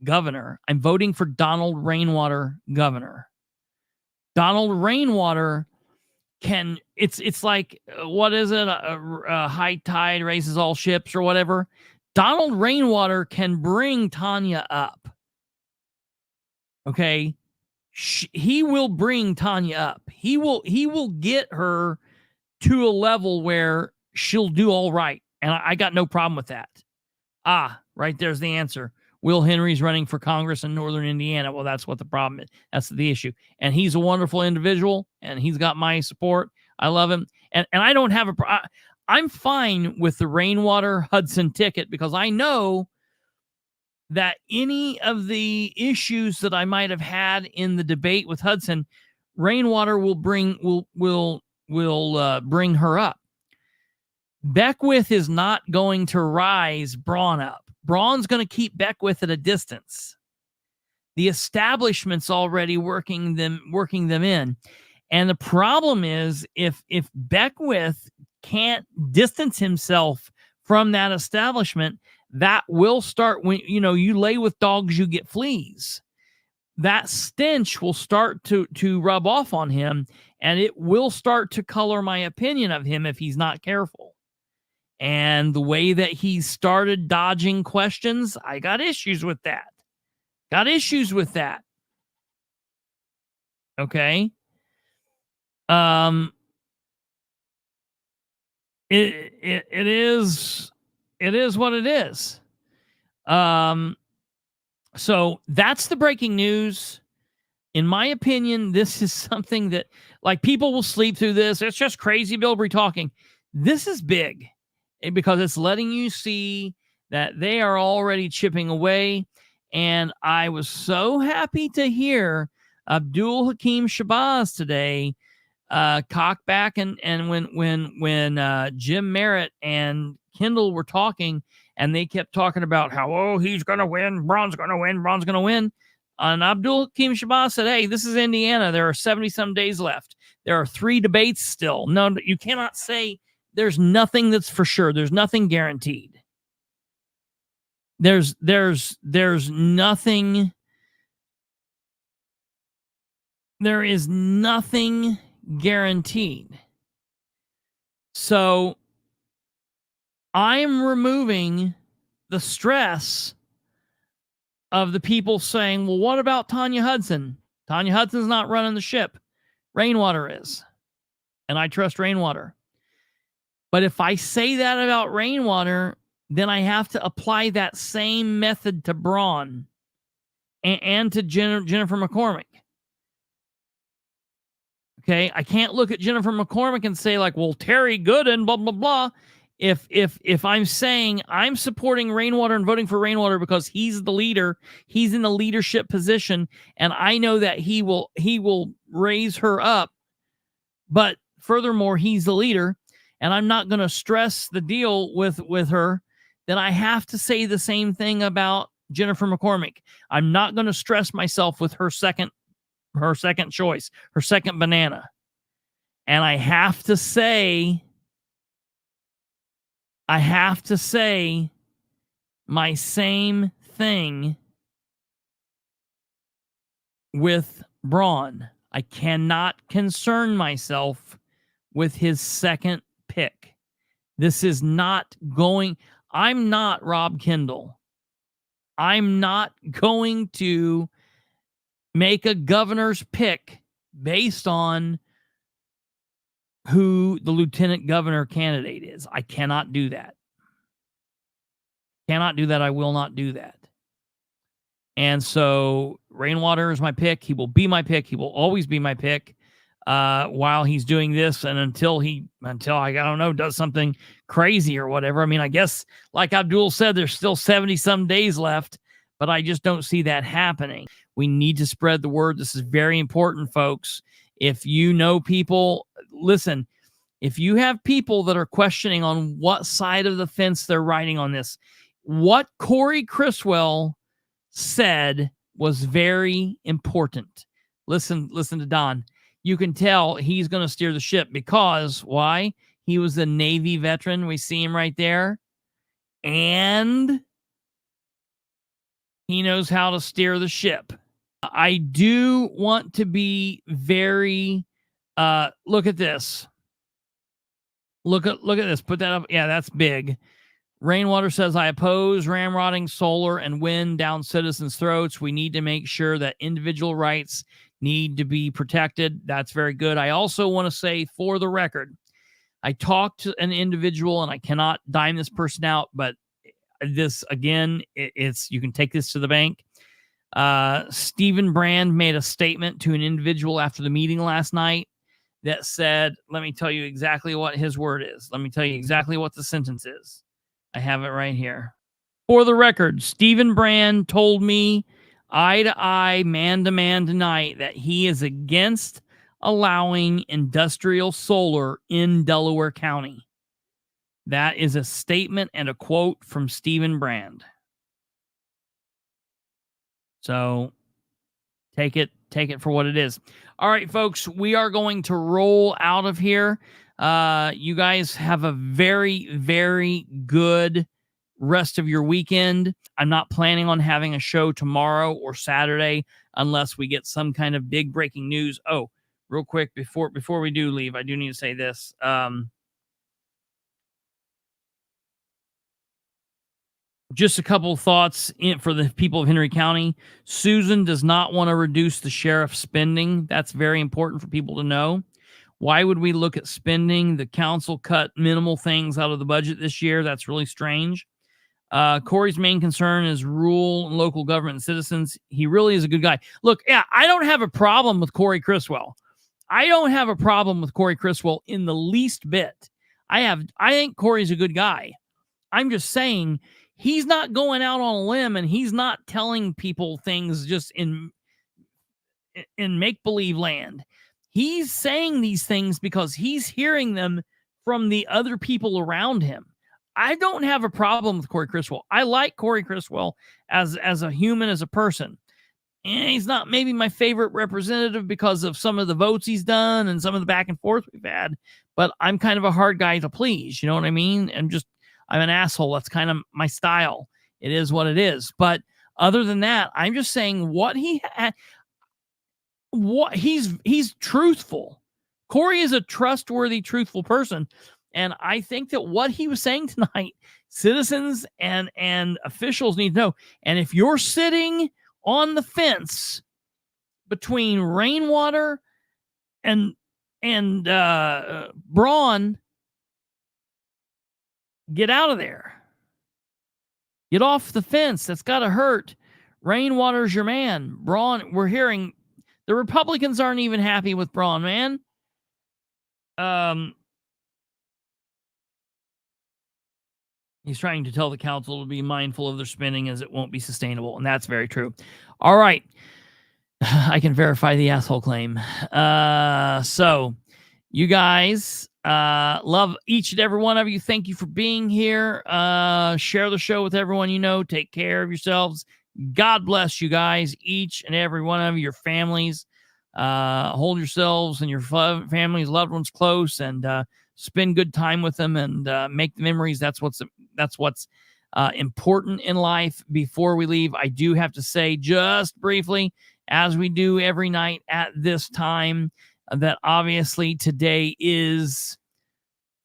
B: governor. I'm voting for Donald Rainwater governor. Donald Rainwater it's like, what is it? A high tide raises all ships or whatever. Donald Rainwater can bring Tanya up. Okay. He will bring Tanya up. He will get her to a level where she'll do all right. And I got no problem with that. Right there's the answer. Will Henry's running for Congress in Northern Indiana. Well, that's what the problem is. That's the issue. And he's a wonderful individual, and he's got my support. I love him. And I don't have I'm fine with the Rainwater Hudson ticket because I know that any of the issues that I might have had in the debate with Hudson, Rainwater will bring her up. Beckwith is not going to rise Braun up. Braun's going to keep Beckwith at a distance. The establishment's already working them in. And the problem is if Beckwith can't distance himself from that establishment, that will start when, you lay with dogs, you get fleas. That stench will start to rub off on him, and it will start to color my opinion of him if he's not careful. And the way that he started dodging questions, I got issues with that. Okay. It is what it is. So that's the breaking news. In my opinion, this is something that, like, people will sleep through this. It's just crazy Bilbrey talking. This is big because it's letting you see that they are already chipping away. And I was so happy to hear Abdul Hakim Shabazz today cock back and when Jim Merritt and Kendall were talking and they kept talking about how, he's going to win, Braun's going to win. And Abdul Hakim Shabazz said, hey, this is Indiana. There are 70-some days left. There are 3 debates still. No, you cannot say there's nothing that's for sure. There's nothing guaranteed. There's nothing. There is nothing guaranteed. So I'm removing the stress of the people saying, well, what about Tanya Hudson? Tanya Hudson's not running the ship. Rainwater is. And I trust Rainwater. But if I say that about Rainwater, then I have to apply that same method to Braun and to Jennifer McCormick. Okay, I can't look at Jennifer McCormick and say, like, well, Terry Gooden, blah, blah, blah. If I'm saying I'm supporting Rainwater and voting for Rainwater because he's the leader, he's in the leadership position, and I know that he will raise her up, but furthermore, he's the leader, and I'm not going to stress the deal with her, then I have to say the same thing about Jennifer McCormick. I'm not going to stress myself with her second choice, her second banana. And I have to say my same thing with Braun. I cannot concern myself with his second pick. This is not going. I'm not Rob Kendall. I'm not going to make a governor's pick based on who the lieutenant governor candidate is. I cannot do that. Cannot do that. I will not do that. And so Rainwater is my pick. He will be my pick. He will always be my pick while he's doing this, and until I don't know, does something crazy or whatever. I mean, I guess like Abdul said, there's still 70 some days left, but I just don't see that happening. We need to spread the word. This is very important, folks. If you know people, listen, if you have people that are questioning on what side of the fence they're riding on this, what Corey Criswell said was very important. Listen to Don. You can tell he's going to steer the ship because why? He was a Navy veteran. We see him right there. And he knows how to steer the ship. I do want to be very, look at this. Look at this. Put that up. Yeah, that's big. Rainwater says, I oppose ramrodding solar and wind down citizens' throats. We need to make sure that individual rights need to be protected. That's very good. I also want to say, for the record, I talked to an individual, and I cannot dime this person out, but this, again, it's you can take this to the bank. Stephen Brand made a statement to an individual after the meeting last night that said, let me tell you exactly what his word is. Let me tell you exactly what the sentence is. I have it right here. For the record, Stephen Brand told me eye to eye, man to man tonight that he is against allowing industrial solar in Delaware County. That is a statement and a quote from Stephen Brand. So take it for what it is. All right, folks, we are going to roll out of here. You guys have a very, very good rest of your weekend. I'm not planning on having a show tomorrow or Saturday unless we get some kind of big breaking news. Oh, real quick, before we do leave, I do need to say this. Just a couple of thoughts for the people of Henry County. Susan does not want to reduce the sheriff's spending. That's very important for people to know. Why would we look at spending? The council cut minimal things out of the budget this year. That's really strange. Corey's main concern is rural and local government and citizens. He really is a good guy. Look, yeah, I don't have a problem with Corey Criswell. I don't have a problem with Corey Criswell in the least bit. I think Corey's a good guy. I'm just saying he's not going out on a limb and he's not telling people things just in make-believe land. He's saying these things because he's hearing them from the other people around him. I don't have a problem with Corey Criswell. I like Corey Criswell as a human, as a person. And he's not maybe my favorite representative because of some of the votes he's done and some of the back and forth we've had, but I'm kind of a hard guy to please. You know what I mean? I'm an asshole. That's kind of my style. It is what it is. But other than that, I'm just saying he's truthful. Corey is a trustworthy, truthful person. And I think that what he was saying tonight, citizens and officials need to know. And if you're sitting on the fence between Rainwater and Braun, get out of there. Get off the fence. That's got to hurt. Rainwater's your man. Braun, we're hearing the Republicans aren't even happy with Braun, man. He's trying to tell the council to be mindful of their spending as it won't be sustainable. And that's very true. All right. I can verify the asshole claim. So you guys, love each and every one of you. Thank you for being here. Share the show with everyone you know. Take care of yourselves. God bless you guys, each and every one of you, your families. Hold yourselves and your families, loved ones close, and spend good time with them and make the memories. That's what's important in life. Before we leave, I do have to say just briefly, as we do every night at this time, that obviously today is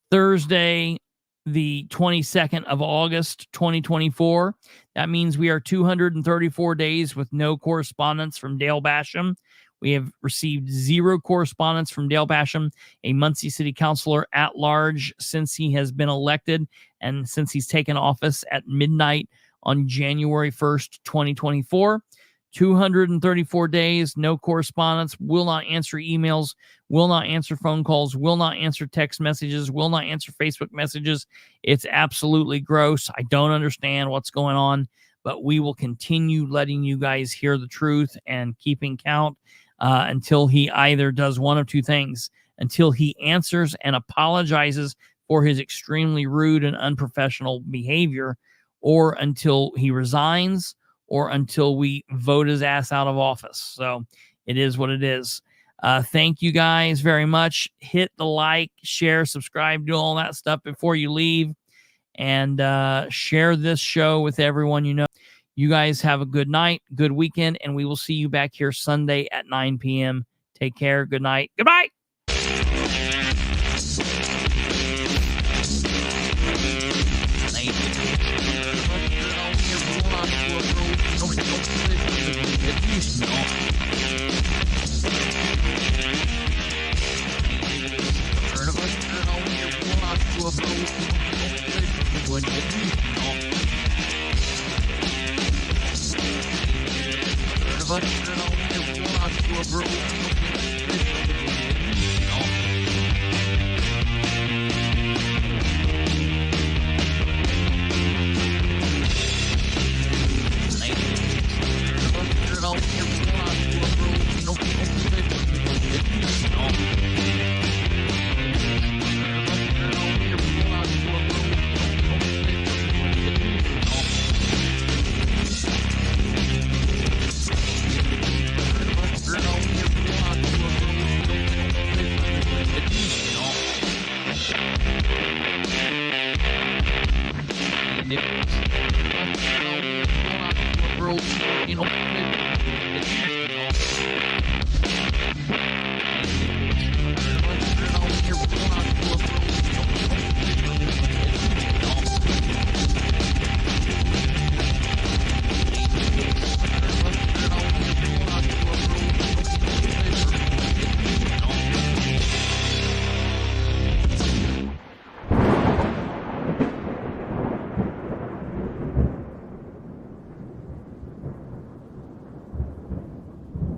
B: Thursday, the 22nd of August, 2024. That means we are 234 days with no correspondence from Dale Basham. We have received 0 correspondence from Dale Basham, a Muncie City Councilor at large, since he has been elected and since he's taken office at midnight on January 1st, 2024. 234 days, no correspondence, will not answer emails, will not answer phone calls, will not answer text messages, will not answer Facebook messages. It's absolutely gross. I don't understand what's going on, but we will continue letting you guys hear the truth and keeping count until he either does one of two things, until he answers and apologizes for his extremely rude and unprofessional behavior, or until he resigns, or until we vote his ass out of office. So it is what it is. Thank you guys very much. Hit the like, share, subscribe, do all that stuff before you leave, and share this show with everyone you know. You guys have a good night, good weekend, and we will see you back here Sunday at 9 p.m. Take care. Good night. Goodbye. At least not.